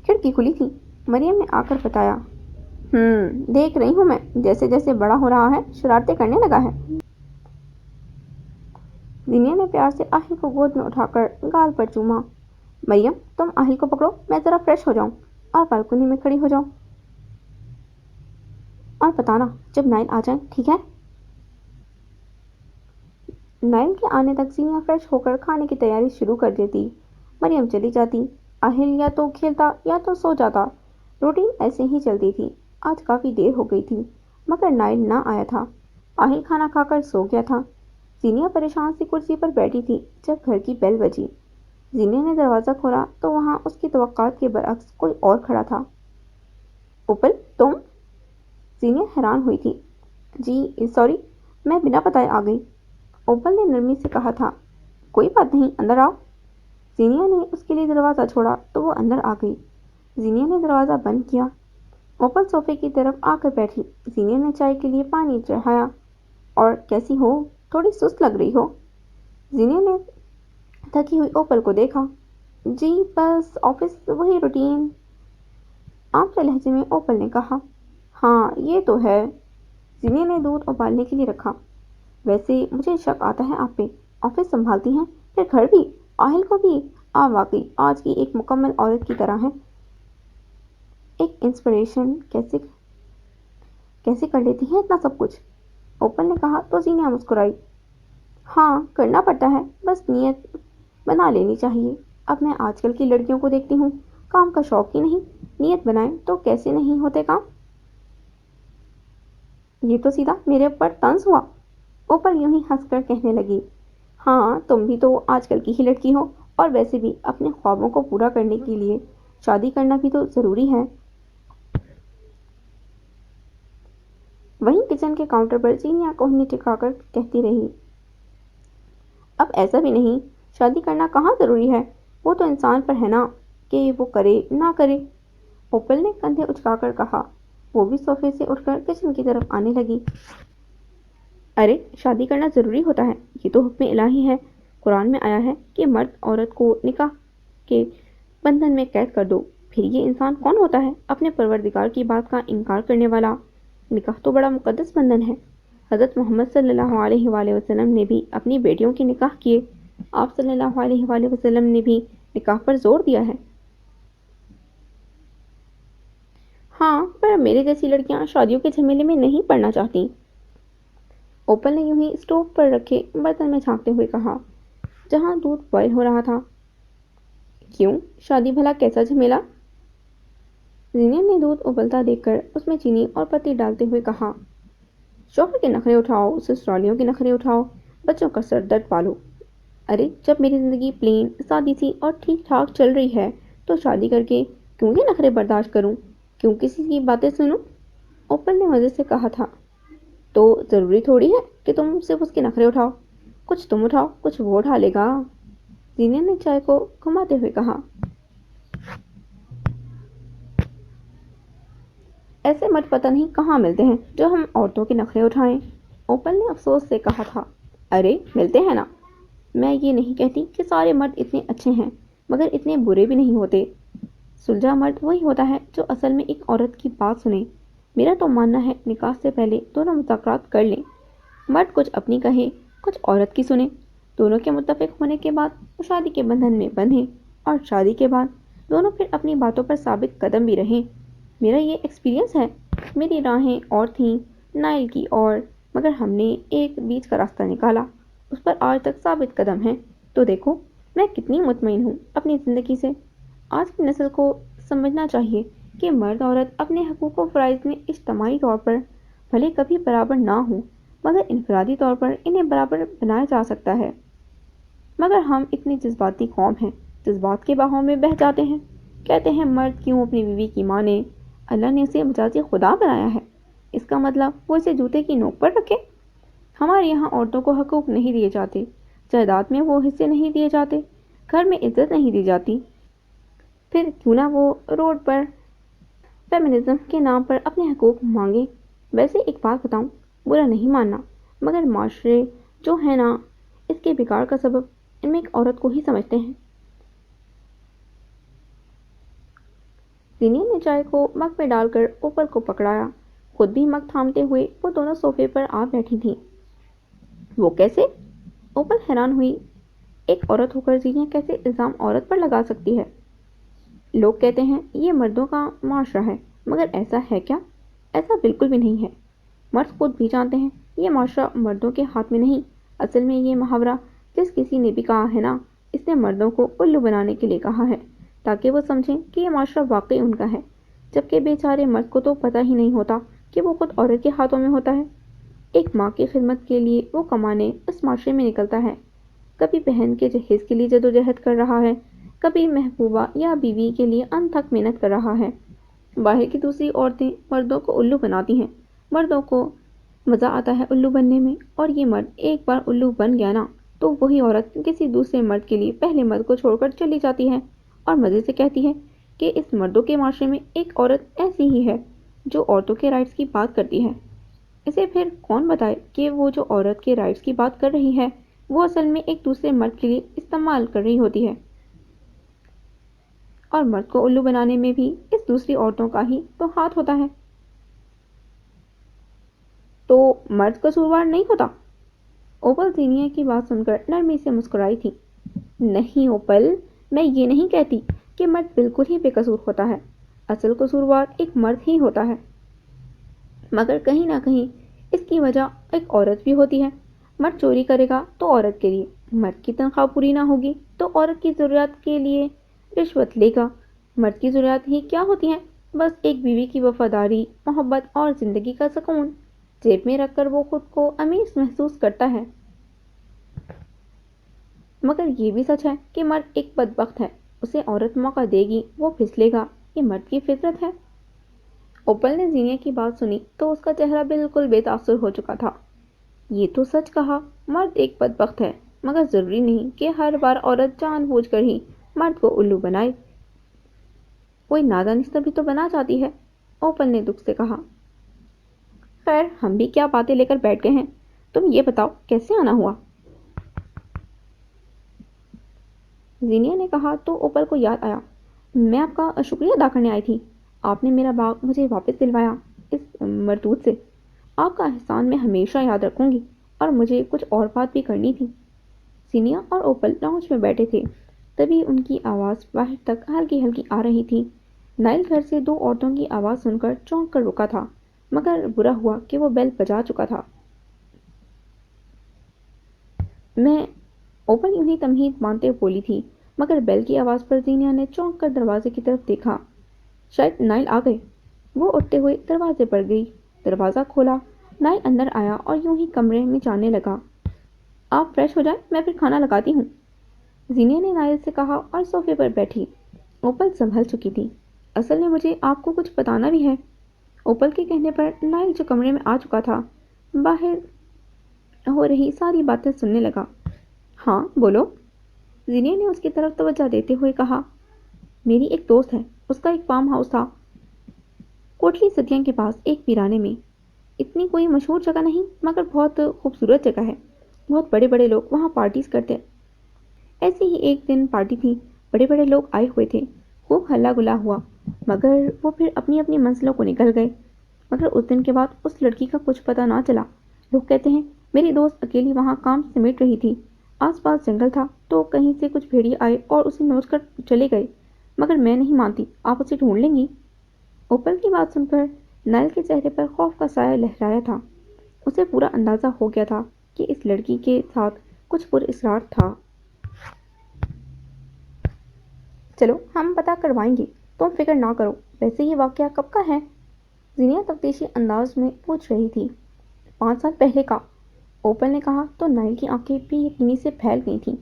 A: खिड़की खुली थी, मरियम ने आकर बताया। देख रही हूँ मैं, जैसे जैसे बड़ा हो रहा है शरारतें करने लगा है। जीनिया ने प्यार से आहिल को गोद में उठाकर गाल पर चूमा। मरियम तुम आहिल को पकड़ो, मैं ज़रा फ्रेश हो जाऊं और बालकनी में खड़ी हो जाऊं। और बताना जब नाइल आ जाए, ठीक है? नाइल के आने तक जीनिया फ्रेश होकर खाने की तैयारी शुरू कर देती। मरियम चली जाती। आहिल या तो खेलता या तो सो जाता। रूटीन ऐसे ही चलती थी। आज काफ़ी देर हो गई थी, मगर नाइल ना आया था। आहिल खाना खाकर सो गया था। जीनिया परेशान सी कुर्सी पर बैठी थी जब घर की बेल बजी। जीनिया ने दरवाज़ा खोला तो वहाँ उसकी तवक्कात के बरअक्स कोई और खड़ा था। उपल तुम? जीनिया हैरान हुई थी। जी सॉरी, मैं बिना बताए आ गई, ओपल ने नरमी से कहा था। कोई बात नहीं, अंदर आओ। जीनिया ने उसके लिए दरवाज़ा छोड़ा तो वो अंदर आ गई। जीनिया ने दरवाज़ा बंद किया। ओपल सोफे की तरफ आकर बैठी। जीनिया ने चाय के लिए पानी चढ़ाया। और कैसी हो? थोड़ी सुस्त लग रही हो। जीनिया ने थकी हुई ओपल को देखा। जी बस ऑफिस वही रूटीन, आम के लहजे में ओपल ने कहा। हाँ ये तो है। जीनिया ने दूध उबालने के लिए रखा। वैसे मुझे शक आता है आप पे, ऑफिस संभालती हैं फिर घर भी, आहिल को भी। वाकई आज की एक मुकम्मल औरत की तरह है। एक इंस्पिरेशन कैसे कैसे कर लेती हैं इतना सब कुछ, ओपन ने कहा तो जीनिया मुस्कुराई। हाँ करना पड़ता है, बस नीयत बना लेनी चाहिए। अब मैं आजकल की लड़कियों को देखती हूँ, काम का शौक ही नहीं, नीयत बनाए तो कैसे नहीं होते काम। ये तो सीधा मेरे ऊपर तंज हुआ, ओपल यूं ही हंसकर कहने लगी। ہاں تم بھی تو آج کل کی ہی لڑکی ہو، اور ویسے بھی اپنے خوابوں کو پورا کرنے کے لیے شادی کرنا بھی تو ضروری ہے۔ وہیں کچن کے کاؤنٹر پر چینی کوہنی ٹکا کر کہتی رہی، اب ایسا بھی نہیں، شادی کرنا کہاں ضروری ہے، وہ تو انسان پر ہے نا کہ وہ کرے نہ کرے۔ اوپل نے کندھے اچکا کر کہا۔ وہ بھی صوفے سے اٹھ کر کچن کی طرف آنے لگی۔ ارے شادی کرنا ضروری ہوتا ہے، یہ تو حکم الہی ہے۔ قرآن میں آیا ہے کہ مرد عورت کو نکاح کے بندھن میں قید کر دو۔ پھر یہ انسان کون ہوتا ہے اپنے پروردگار کی بات کا انکار کرنے والا؟ نکاح تو بڑا مقدس بندھن ہے۔ حضرت محمد صلی اللہ علیہ وآلہ وسلم نے بھی اپنی بیٹیوں کے نکاح کیے۔ آپ صلی اللہ علیہ وآلہ وسلم نے بھی نکاح پر زور دیا ہے۔ ہاں پر میرے جیسی لڑکیاں شادیوں کے جھمیلے میں نہیں پڑنا چاہتی۔ اوپل نے یوں ہی اسٹوو پر رکھے برتن میں جھانکتے ہوئے کہا جہاں دودھ بوائل ہو رہا تھا۔ کیوں، شادی بھلا کیسا جھمیلا؟ زینب نے دودھ ابلتا دیکھ کر اس میں چینی اور پتی ڈالتے ہوئے کہا، شوہر کے نخرے اٹھاؤ، سسرالیوں کے نخرے اٹھاؤ، بچوں کا سر درد پالو۔ ارے جب میری زندگی پلین سادی سی اور ٹھیک ٹھاک چل رہی ہے تو شادی کر کے کیوں یہ نخرے برداشت کروں، کیوں کسی کی باتیں سنوں؟ اوپل نے مزے سے کہا تھا، تو ضروری تھوڑی ہے کہ تم صرف اس کے نخرے اٹھاؤ، کچھ تم اٹھاؤ کچھ وہ اٹھا لے گا۔ زینب نے چائے کو گھماتے ہوئے کہا، ایسے مرد پتہ نہیں کہاں ملتے ہیں جو ہم عورتوں کے نخرے اٹھائیں۔ اوپل نے افسوس سے کہا تھا، ارے ملتے ہیں نا، میں یہ نہیں کہتی کہ سارے مرد اتنے اچھے ہیں، مگر اتنے برے بھی نہیں ہوتے۔ سلجھا مرد وہی ہوتا ہے جو اصل میں ایک عورت کی بات سنے۔ میرا تو ماننا ہے نکاح سے پہلے دونوں مذاکرات کر لیں، مرد کچھ اپنی کہے کچھ عورت کی سنے، دونوں کے متفق ہونے کے بعد وہ شادی کے بندھن میں بندھیں، اور شادی کے بعد دونوں پھر اپنی باتوں پر ثابت قدم بھی رہیں۔ میرا یہ ایکسپیرینس ہے، میری راہیں اور تھیں نائل کی اور، مگر ہم نے ایک بیچ کا راستہ نکالا، اس پر آج تک ثابت قدم ہیں۔ تو دیکھو میں کتنی مطمئن ہوں اپنی زندگی سے۔ آج کی نسل کو سمجھنا چاہیے کہ مرد عورت اپنے حقوق و فرائض میں اجتماعی طور پر بھلے کبھی برابر نہ ہوں، مگر انفرادی طور پر انہیں برابر بنایا جا سکتا ہے۔ مگر ہم اتنی جذباتی قوم ہیں، جذبات کے بہاؤ میں بہہ جاتے ہیں، کہتے ہیں مرد کیوں اپنی بیوی کی مانے، اللہ نے اسے مجازی خدا بنایا ہے، اس کا مطلب وہ اسے جوتے کی نوک پر رکھے۔ ہمارے یہاں عورتوں کو حقوق نہیں دیے جاتے، جائیداد میں وہ حصے نہیں دیے جاتے، گھر میں عزت نہیں دی جاتی، پھر کیوں نہ وہ روڈ پر فیمنزم کے نام پر اپنے حقوق مانگے۔ ویسے ایک بات بتاؤں، برا نہیں ماننا، مگر معاشرے جو ہے نا، اس کے بگاڑ کا سبب ان میں ایک عورت کو ہی سمجھتے ہیں۔ زینب نے چائے کو مگ میں ڈال کر اوپل کو پکڑایا، خود بھی مگ تھامتے ہوئے وہ دونوں صوفے پر آ بیٹھی تھیں۔ وہ کیسے؟ اوپل حیران ہوئی، ایک عورت ہو کر زینب کیسے الزام عورت پر لگا سکتی ہے؟ لوگ کہتے ہیں یہ مردوں کا معاشرہ ہے، مگر ایسا ہے کیا؟ ایسا بالکل بھی نہیں ہے۔ مرد خود بھی جانتے ہیں یہ معاشرہ مردوں کے ہاتھ میں نہیں۔ اصل میں یہ محاورہ جس کسی نے بھی کہا ہے نا، اس نے مردوں کو الو بنانے کے لیے کہا ہے، تاکہ وہ سمجھیں کہ یہ معاشرہ واقعی ان کا ہے، جبکہ بیچارے مرد کو تو پتہ ہی نہیں ہوتا کہ وہ خود عورت کے ہاتھوں میں ہوتا ہے۔ ایک ماں کی خدمت کے لیے وہ کمانے اس معاشرے میں نکلتا ہے، کبھی بہن کے جہیز کے لیے جدوجہد کر رہا ہے، کبھی محبوبہ یا بیوی کے لیے انتھک محنت کر رہا ہے۔ باہر کی دوسری عورتیں مردوں کو الو بناتی ہیں، مردوں کو مزہ آتا ہے الو بننے میں، اور یہ مرد ایک بار الو بن گیا نا تو وہی عورت کسی دوسرے مرد کے لیے پہلے مرد کو چھوڑ کر چلی جاتی ہے، اور مزے سے کہتی ہے کہ اس مردوں کے معاشرے میں ایک عورت ایسی ہی ہے جو عورتوں کے رائٹس کی بات کرتی ہے۔ اسے پھر کون بتائے کہ وہ جو عورت کے رائٹس کی بات کر رہی ہے وہ اصل میں ایک دوسرے مرد کے لیے استعمال کر رہی ہوتی ہے، اور مرد کو الو بنانے میں بھی اس دوسری عورتوں کا ہی تو ہاتھ ہوتا ہے۔ تو مرد قصوروار نہیں ہوتا؟ اوپل زینیا کی بات سن کر نرمی سے مسکرائی تھی۔ نہیں اوپل، میں یہ نہیں کہتی کہ مرد بالکل ہی بے قصور ہوتا ہے، اصل قصوروار ایک مرد ہی ہوتا ہے، مگر کہیں نہ کہیں اس کی وجہ ایک عورت بھی ہوتی ہے۔ مرد چوری کرے گا تو عورت کے لیے، مرد کی تنخواہ پوری نہ ہوگی تو عورت کی ضروریات کے لیے رشوت لے گا۔ مرد کی ضروریات ہی کیا ہوتی ہیں؟ بس ایک بیوی کی وفاداری، محبت اور زندگی کا سکون، جیب میں رکھ کر وہ خود کو امیر محسوس کرتا ہے۔ मगर ये भी सच है कि मर्द एक बदबख्त है, उसे औरत मौका देगी वो फिसलेगा, ये मर्द की फितरत है। ओपल ने जीनिया की बात सुनी तो उसका चेहरा बिल्कुल बेतासुर हो चुका था। ये तो सच कहा, मर्द एक बदबख्त है, मगर जरूरी नहीं कि हर बार औरत जानबूझकर ही मर्द को उल्लू बनाए। कोई नादानिस्ता भी तो बना जाती है, ओपल ने दुख से कहा। खैर, हम भी क्या बातें लेकर बैठ गए हैं। तुम ये बताओ कैसे आना हुआ। जीनिया ने कहा तो ओपल को याद आया, मैं आपका शुक्रिया अदा करने आई थी। आपने मेरा बाग मुझे वापस दिलवाया इस मरदूद से। आपका एहसान मैं हमेशा याद रखूंगी। और मुझे कुछ और बात भी करनी थी। जीनिया और ओपल लाउंज में बैठे थे, तभी उनकी आवाज़ बाहर तक हल्की हल्की आ रही थी। नाइल घर से दो औरतों की आवाज़ सुनकर चौंक कर रुका था, मगर बुरा हुआ कि वो बेल बजा चुका था। मैं ओपन यूं ही तमहीद मानते हुए बोली थी, मगर बेल की आवाज़ पर जीनिया ने चौंक कर दरवाजे की तरफ देखा। शायद नाइल आ गए। वो उठते हुए दरवाजे पर गई, दरवाज़ा खोला। नाइल अंदर आया और यूं ही कमरे में जाने लगा। आप फ्रेश हो जाएं, मैं फिर खाना लगाती हूँ, जीनिया ने नाइल से कहा और सोफे पर बैठी। ओपल संभल चुकी थी। असल में मुझे आपको कुछ बताना भी है। ओपल के कहने पर नाइल जो कमरे में आ चुका था, बाहर हो रही सारी बातें सुनने लगा। हाँ बोलो, जीनिया ने उसकी तरफ तवज्जो देते हुए कहा। मेरी एक दोस्त है, उसका एक फार्म हाउस था कोटली सदिया के पास एक वीराने में। इतनी कोई मशहूर जगह नहीं, मगर बहुत खूबसूरत जगह है। बहुत बड़े बड़े लोग वहाँ पार्टीज करते। ऐसे ही एक दिन पार्टी थी, बड़े बड़े लोग आए हुए थे। खूब हल्ला गुल्ला हुआ, मगर वो फिर अपनी अपनी मंजिलों को निकल गए। मगर उस दिन के बाद उस लड़की का कुछ पता ना चला। लोग कहते हैं मेरी दोस्त अकेली वहाँ काम समेट रही थी। आसपास जंगल था तो कहीं से कुछ भेड़िए आए और उसे नोच कर चले गए। मगर मैं नहीं मानती, आप उसे ढूंढ लेंगी। ओपल की बात सुनकर नाइल के चेहरे पर खौफ का साया लहराया था। उसे पूरा अंदाजा हो गया था कि इस लड़की के साथ कुछ पुरअसरार था। चलो हम पता करवाएंगे, तुम फिक्र ना करो। वैसे ये वाकया कब का है? जीनिया तफ्तीशी अंदाज में पूछ रही थी। 5 साल पहले का, ओपल ने कहा तो नाइल की आंखें भी यकीनी से फैल गई थीं।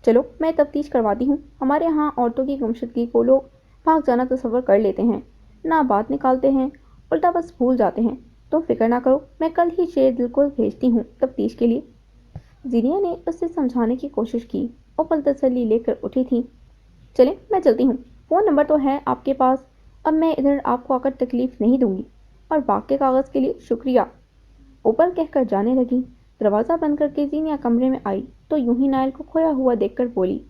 A: चलो मैं तफ्तीश करवाती हूँ। हमारे यहाँ औरतों की गुमशुदगी को लोग भाग जाना तस्वर कर लेते हैं, ना बात निकालते हैं, उल्टा बस भूल जाते हैं। तुम फिक्र ना करो, मैं कल ही शेर दिल को भेजती हूँ तफ्तीश के लिए। जीनिया ने उसे समझाने की कोशिश की। ओपल तसल्ली लेकर उठी थी। चले मैं चलती हूँ, फ़ोन नंबर तो है आपके पास। अब मैं इधर आपको आकर तकलीफ नहीं दूंगी। और बाकी कागज़ के लिए शुक्रिया, ओपल कहकर जाने लगी। दरवाज़ा बंद करके जीनिया कमरे में आई तो यूं ही नाइल को खोया हुआ देखकर बोली,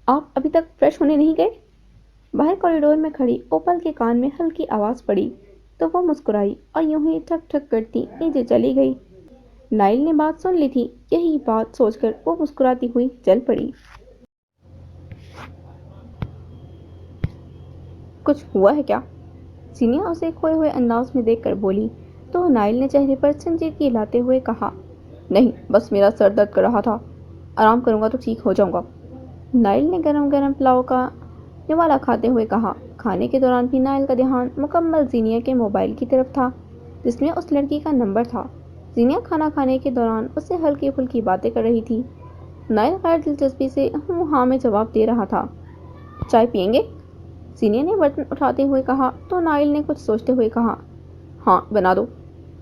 A: आप अभी तक फ्रेश होने नहीं गए? बाहर कॉरिडोर में खड़ी ओपल के कान में हल्की आवाज़ पड़ी तो वो मुस्कुराई और यूं ही ठक ठक करती नीचे चली गई। नाइल ने बात सुन ली थी, यही बात सोचकर वो मुस्कुराती हुई चल पड़ी। कुछ हुआ है क्या? सीनिया उसे खोए हुए अंदाज में देखकर बोली तो नाइल ने चेहरे पर संजीदगी लाते हुए कहा, नहीं, बस मेरा सर दर्द कर रहा था, आराम करूंगा तो ठीक हो जाऊंगा। नाइल ने गरम गरम पुलाव का निवाला खाते हुए कहा। खाने के दौरान भी नाइल का ध्यान मुकम्मल जीनिया के मोबाइल की तरफ था, जिसमें उस लड़की का नंबर था। जीनिया खाना खाने के दौरान उससे हल्की फुल्की बातें कर रही थी। नाइल गैर दिलचस्पी से हाँ में जवाब दे रहा था। चाय पियेंगे? सीनिया ने बर्तन उठाते हुए कहा तो नाइल ने कुछ सोचते हुए कहा, हाँ बना दो।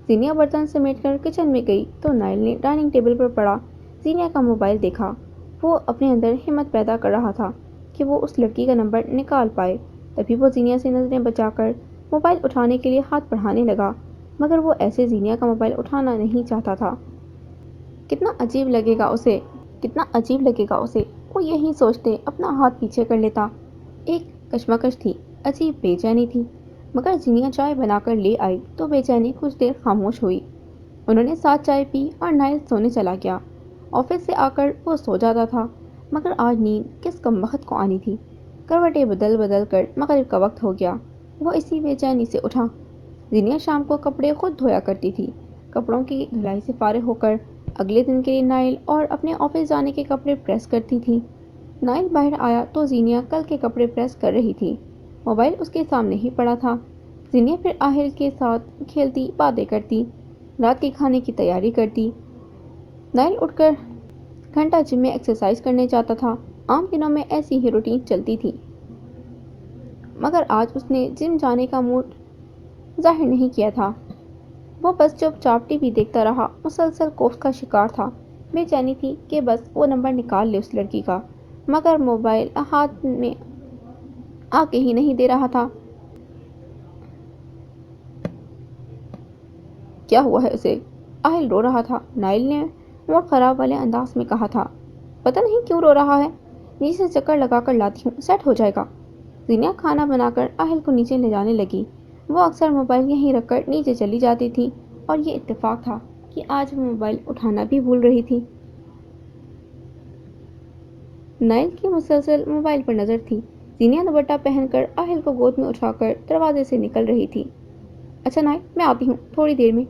A: सीनिया बर्तन समेटकर किचन में गई तो नाइल ने डाइनिंग टेबल पर पड़ा सीनिया का मोबाइल देखा। वो अपने अंदर हिम्मत पैदा कर रहा था कि वो उस लड़की का नंबर निकाल पाए। तभी वो जीनिया से नजरें बचाकर मोबाइल उठाने के लिए हाथ बढ़ाने लगा, मगर वो ऐसे जीनिया का मोबाइल उठाना नहीं चाहता था। कितना अजीब लगेगा उसे, कितना अजीब लगेगा उसे, वो यही सोचते अपना हाथ पीछे कर लेता। एक कशमकश थी, अजीब बेचैनी थी। मगर जीनिया चाय बनाकर ले आई तो बेचैनी कुछ देर खामोश हुई। उन्होंने साथ चाय पी और नाइल सोने चला गया। ऑफिस से आकर वो सो जाता था, मगर आज नींद किस कमबख्त को आनी थी। करवटें बदल बदल कर मगरिब का वक्त हो गया। वो इसी बेचैनी से उठा। जीनिया शाम को कपड़े खुद धोया करती थी। कपड़ों की धुलाई से फारिग होकर अगले दिन के लिए नाइल और अपने ऑफिस जाने के कपड़े प्रेस करती थी। नाइल बाहर आया तो जीनिया कल के कपड़े प्रेस कर रही थी। मोबाइल उसके सामने ही पड़ा था। जीनिया फिर आहिल के साथ खेलती, बातें करती, रात के खाने की तैयारी करती। नाइल उठकर घंटा जिम में एक्सरसाइज करने जाता था। आम दिनों में ऐसी ही रूटीन चलती थी, मगर आज उसने जिम जाने का मूड जाहिर नहीं किया था। वो बस चुपचाप टीवी देखता रहा, मुसलसल खौफ का शिकार था। बेचैनी थी कि बस वो नंबर निकाल ले उस लड़की का, मगर मोबाइल हाथ में आके ही नहीं दे रहा था। क्या हुआ है उसे? आहिल रो रहा था। नाइल ने मूड खराब वाले अंदाज में कहा था। पता नहीं क्यों रो रहा है, नीचे से चक्कर लगाकर लाती हूँ, सेट हो जाएगा। जीनिया खाना बनाकर आहिल को नीचे ले जाने लगी। वो अक्सर मोबाइल यहीं रखकर नीचे चली जाती थी, और ये इत्तेफाक था कि आज वो मोबाइल उठाना भी भूल रही थी। नाइल की मुसलसल मोबाइल पर नजर थी। जीनिया दुपट्टा पहनकर आहिल को गोद में उठाकर दरवाजे से निकल रही थी। अच्छा नाइल, मैं आती हूँ थोड़ी देर में,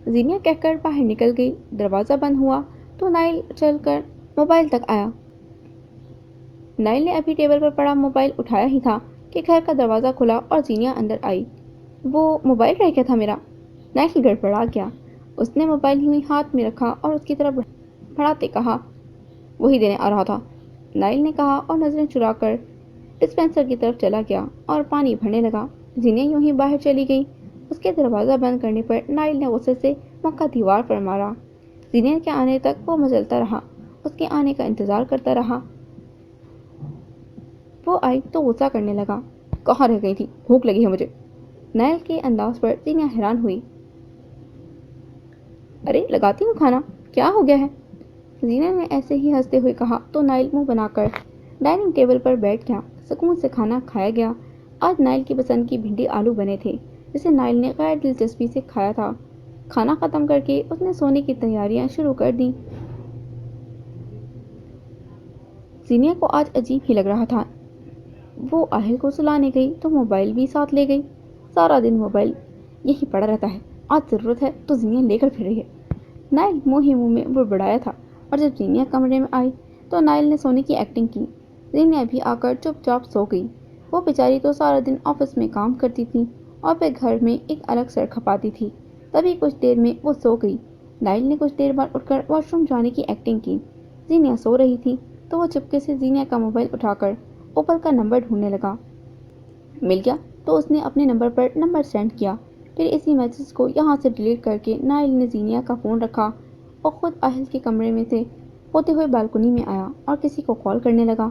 A: जीनिया कहकर बाहर निकल गई। दरवाज़ा बंद हुआ तो नाइल चलकर मोबाइल तक आया। नाइल ने अभी टेबल पर पड़ा मोबाइल उठाया ही था कि घर का दरवाज़ा खुला और जीनिया अंदर आई। वो मोबाइल रह गया था मेरा। नाइल गड़बड़ा गया। उसने मोबाइल यूं ही हाथ में रखा और उसकी तरफ बढ़ाते कहा, वही देने आ रहा था, नाइल ने कहा और नजरें चुराकर डिस्पेंसर की तरफ चला गया और पानी भरने लगा। जीनिया यूं ही बाहर चली गई। उसके दरवाज़ा बंद करने पर नाइल ने गुस्से से मक्का दीवार पर मारा। जीनिया के आने तक वो मचलता रहा, उसके आने का इंतज़ार करता रहा। वो आई तो गुस्सा करने लगा। कहाँ रह गई थी, भूख लगी है मुझे। नाइल के अंदाज पर जीनिया हैरान हुई। अरे लगाती हूँ खाना, क्या हो गया है? जीनिया ने ऐसे ही हंसते हुए कहा तो नाइल मुंह बनाकर डाइनिंग टेबल पर बैठ गया। सुकून से खाना खाया गया। आज नाइल की पसंद की भिंडी आलू बने थे, जिसे नाइल ने गैर दिलचस्पी से खाया था। खाना खत्म करके उसने सोने की तैयारियां शुरू कर दी। जीनिया को आज अजीब ही लग रहा था। वो आहिल को सुलाने गई तो मोबाइल भी साथ ले गई। सारा दिन मोबाइल यही पड़ा रहता है, आज ज़रूरत है तो जीनिया लेकर फिर रही है। नाइल मुंह ही मुंह में बुड़बड़ाया था, और जब जीनिया कमरे में आई तो नाइल ने सोने की एक्टिंग की। जीनिया भी आकर चुपचाप सो गई। वो बेचारी तो सारा दिन ऑफिस में काम करती थी और फिर घर में एक अलग सर खपाती थी। तभी कुछ देर में वो सो गई। नाइल ने कुछ देर बाद उठकर वॉशरूम जाने की एक्टिंग की। जीनिया सो रही थी तो वो चुपके से जीनिया का मोबाइल उठाकर ओपल का नंबर ढूंढने लगा। मिल गया तो उसने अपने नंबर पर नंबर सेंड किया। फिर इसी मैसेज को यहाँ से डिलीट करके नाइल ने जीनिया का फ़ोन रखा और ख़ुद आहिल के कमरे में से होते हुए बालकनी में आया और किसी को कॉल करने लगा।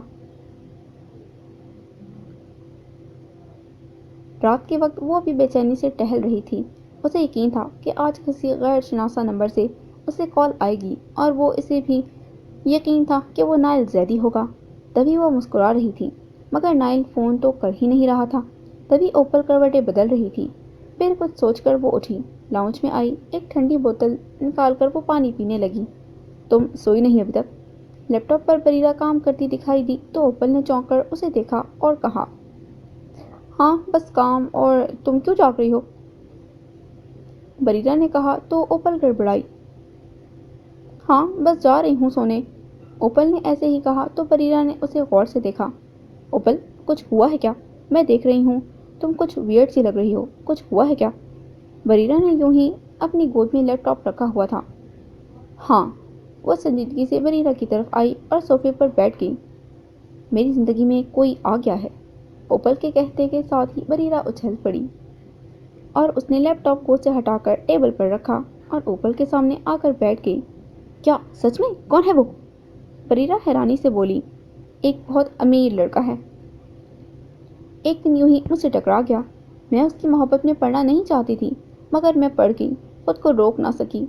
A: रात के वक्त वो भी बेचैनी से टहल रही थी। उसे यकीन था कि आज किसी गैर शनासा नंबर से उसे कॉल आएगी, और वो इसे भी यकीन था कि वो नाइल जैदी होगा। तभी वो मुस्कुरा रही थी, मगर नाइल फ़ोन तो कर ही नहीं रहा था। तभी ओपल करवटें बदल रही थी। फिर कुछ सोचकर वो उठी, लाउंज में आई, एक ठंडी बोतल निकालकर वो पानी पीने लगी। तुम सोई नहीं अभी तक? लैपटॉप पर बरीरा काम करती दिखाई दी तो ओपल ने चौंक कर उसे देखा और कहा, हाँ बस काम, और तुम क्यों जाग रही हो? बरीरा ने कहा तो ओपल गड़बड़ाई। हाँ बस जा रही हूँ सोने। ओपल ने ऐसे ही कहा तो बरीरा ने उसे गौर से देखा। ओपल, कुछ हुआ है क्या? मैं देख रही हूँ तुम कुछ वियर्ड सी लग रही हो, कुछ हुआ है क्या? बरीरा ने यूं ही अपनी गोद में लैपटॉप रखा हुआ था। हाँ। वो संजीदगी से बरीरा की तरफ आई और सोफे पर बैठ गई। मेरी जिंदगी में कोई आ गया है। ओपल के कहते के साथ ही बरीरा उछल पड़ी और उसने लैपटॉप गोद से हटाकर टेबल पर रखा और ओपल के सामने आकर बैठ गई। क्या सच में? कौन है वो? बरीरा हैरानी से बोली। एक बहुत अमीर लड़का है। एक दिन यूं ही मुझसे टकरा गया। मैं उसकी मोहब्बत में पड़ना नहीं चाहती थी, मगर मैं पड़ गई, खुद को रोक ना सकी।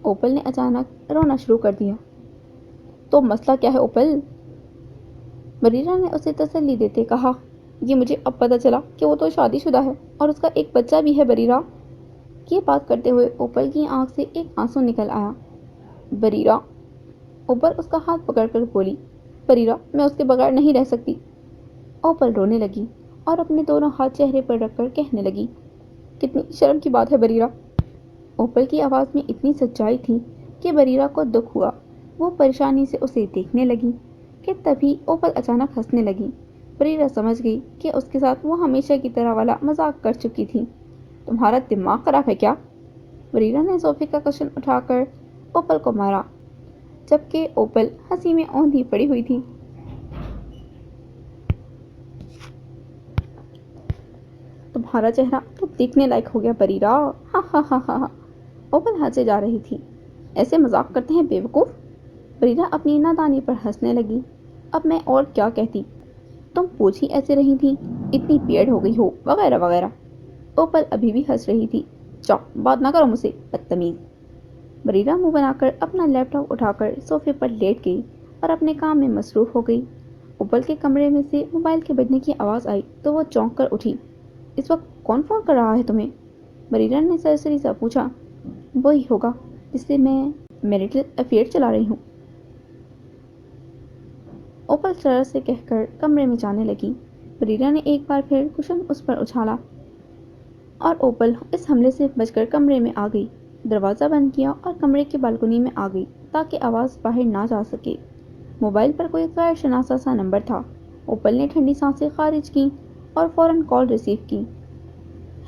A: ओपल ने अचानक रोना शुरू कर दिया। तो मसला क्या है ओपल? बरीरा ने उसे तसल्ली देते कहा, ये मुझे अब पता चला कि वो तो शादीशुदा है और उसका एक बच्चा भी है बरीरा। ये बात करते हुए ओपल की आंख से एक आंसू निकल आया। बरीरा। ओपल उसका हाथ पकड़कर बोली, बरीरा, मैं उसके बगैर नहीं रह सकती। ओपल रोने लगी और अपने दोनों हाथ चेहरे पर रखकर कहने लगी, कितनी शर्म की बात है बरीरा। ओपल की आवाज़ में इतनी सच्चाई थी कि बरीरा को दुख हुआ। वो परेशानी से उसे देखने लगी कि तभी ओपल अचानक हंसने लगी। बरीरा समझ गई कि उसके साथ वो हमेशा की तरह वाला मजाक कर चुकी थी। तुम्हारा दिमाग खराब है क्या? बरीरा ने सोफे का कुशन उठाकर ओपल को मारा। جبکہ اوپل ہنسی میں اوندھی پڑی ہوئی تھی۔ تمہارا چہرہ تو دیکھنے لائق ہو گیا بریرا، ہاں ہاں ہاں ہاں۔ اوپل ہنسے جا رہی تھی۔ ایسے مذاق کرتے ہیں بیوقوف؟ بریرا اپنی نادانی پر ہنسنے لگی۔ اب میں اور کیا کہتی، تم پوچھ ہی ایسے رہی تھی، اتنی پیڑ ہو گئی ہو وغیرہ وغیرہ۔ اوپل ابھی بھی ہنس رہی تھی۔ جاؤ بات نہ کرو مجھ سے بدتمیز۔ بریرا منہ بنا کر اپنا لیپ ٹاپ اٹھا کر صوفے پر لیٹ گئی اور اپنے کام میں مصروف ہو گئی۔ اوپل کے کمرے میں سے موبائل کے بجنے کی آواز آئی تو وہ چونک کر اٹھی۔ اس وقت کون فون کر رہا ہے تمہیں؟ بریرا نے سرسری سا پوچھا۔ وہی ہوگا جس سے میں میریٹل افیئر چلا رہی ہوں، اوپل سرر سے کہہ کر کمرے میں جانے لگی۔ بریرا نے ایک بار پھر کشن اس پر اچھالا اور اوپل اس حملے سے بچ کر کمرے میں آ گئی۔ دروازہ بند کیا اور کمرے کی بالکنی میں آ گئی تاکہ آواز باہر نہ جا سکے۔ موبائل پر کوئی غیر شناسا سا نمبر تھا۔ اوپل نے ٹھنڈی سانسیں خارج کی اور فوراً کال ریسیو کی۔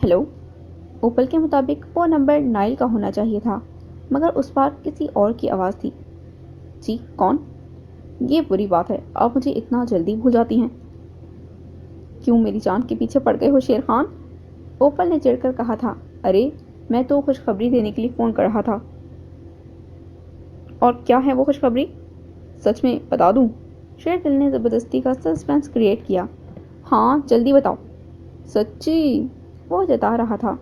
A: ہیلو۔ اوپل کے مطابق وہ نمبر نائل کا ہونا چاہیے تھا، مگر اس بار کسی اور کی آواز تھی۔ جی کون؟ یہ بری بات ہے، آپ مجھے اتنا جلدی بھول جاتی ہیں۔ کیوں میری جان کے پیچھے پڑ گئے ہو شیر خان؟ اوپل نے چڑھ کر کہا تھا۔ ارے میں تو خوشخبری دینے کے لیے فون کر رہا تھا۔ اور کیا ہے وہ خوشخبری؟ سچ میں بتا دوں؟ شیر دل نے زبردستی کا سسپینس کریٹ کیا۔ ہاں جلدی بتاؤ۔ سچی؟ وہ جتا رہا تھا۔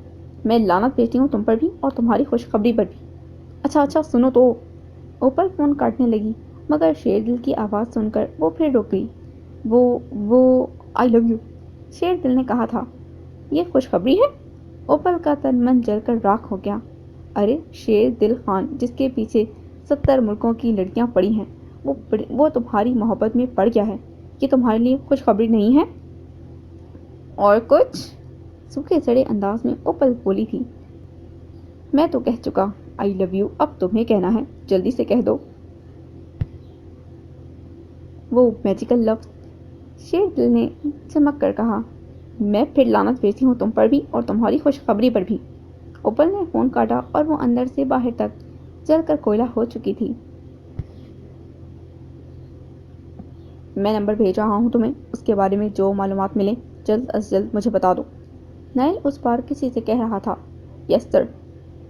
A: میں لعنت بھیجتی ہوں تم پر بھی اور تمہاری خوشخبری پر بھی۔ اچھا اچھا سنو تو۔ اوپل فون کاٹنے لگی مگر شیر دل کی آواز سن کر وہ پھر رک گئی۔ وہ آئی لو یو، شیر دل نے کہا تھا۔ یہ خوشخبری ہے؟ اوپل کا تن من جل کر راکھ ہو گیا۔ ارے شیر دل خان جس کے پیچھے 70 ملکوں کی لڑکیاں پڑی ہیں، وہ تمہاری محبت میں پڑ گیا ہے، یہ تمہارے لیے خوشخبری نہیں ہے؟ اور کچھ؟ سوکھے سڑے انداز میں اوپل بولی تھی۔ میں تو کہہ چکا آئی لو یو، اب تمہیں کہنا ہے، جلدی سے کہہ دو۔ وہ میجیکل لفظ، شیر دل نے چمک کر کہا۔ میں پھر لعنت بھیجتی ہوں تم پر بھی اور تمہاری خوشخبری پر بھی۔ اوپل نے فون کاٹا اور وہ اندر سے باہر تک جل کر کوئلہ ہو چکی تھی۔ میں نمبر بھیج رہا ہوں تمہیں، اس کے بارے میں جو معلومات ملیں جلد از جلد مجھے بتا دو۔ نائل اس بار کسی سے کہہ رہا تھا۔ یس سر،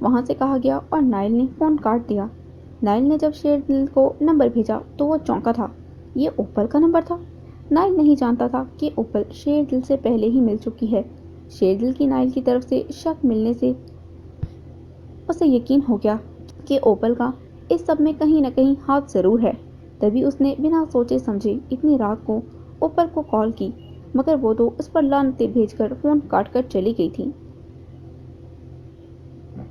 A: وہاں سے کہا گیا اور نائل نے فون کاٹ دیا۔ نائل نے جب شیر دل کو نمبر بھیجا تو وہ چونکا تھا۔ یہ اوپل کا نمبر تھا؟ نائل نہیں جانتا تھا کہ اوپل شیر دل سے پہلے ہی مل چکی ہے۔ شیر دل کی نائل کی طرف سے شک ملنے سے اسے یقین ہو گیا کہ اوپل کا اس سب میں کہیں نہ کہیں ہاتھ ضرور ہے۔ تبھی اس نے بنا سوچے سمجھے اتنی رات کو اوپل کو کال کی، مگر وہ تو اس پر لعنتیں بھیج کر فون کاٹ کر چلی گئی تھی۔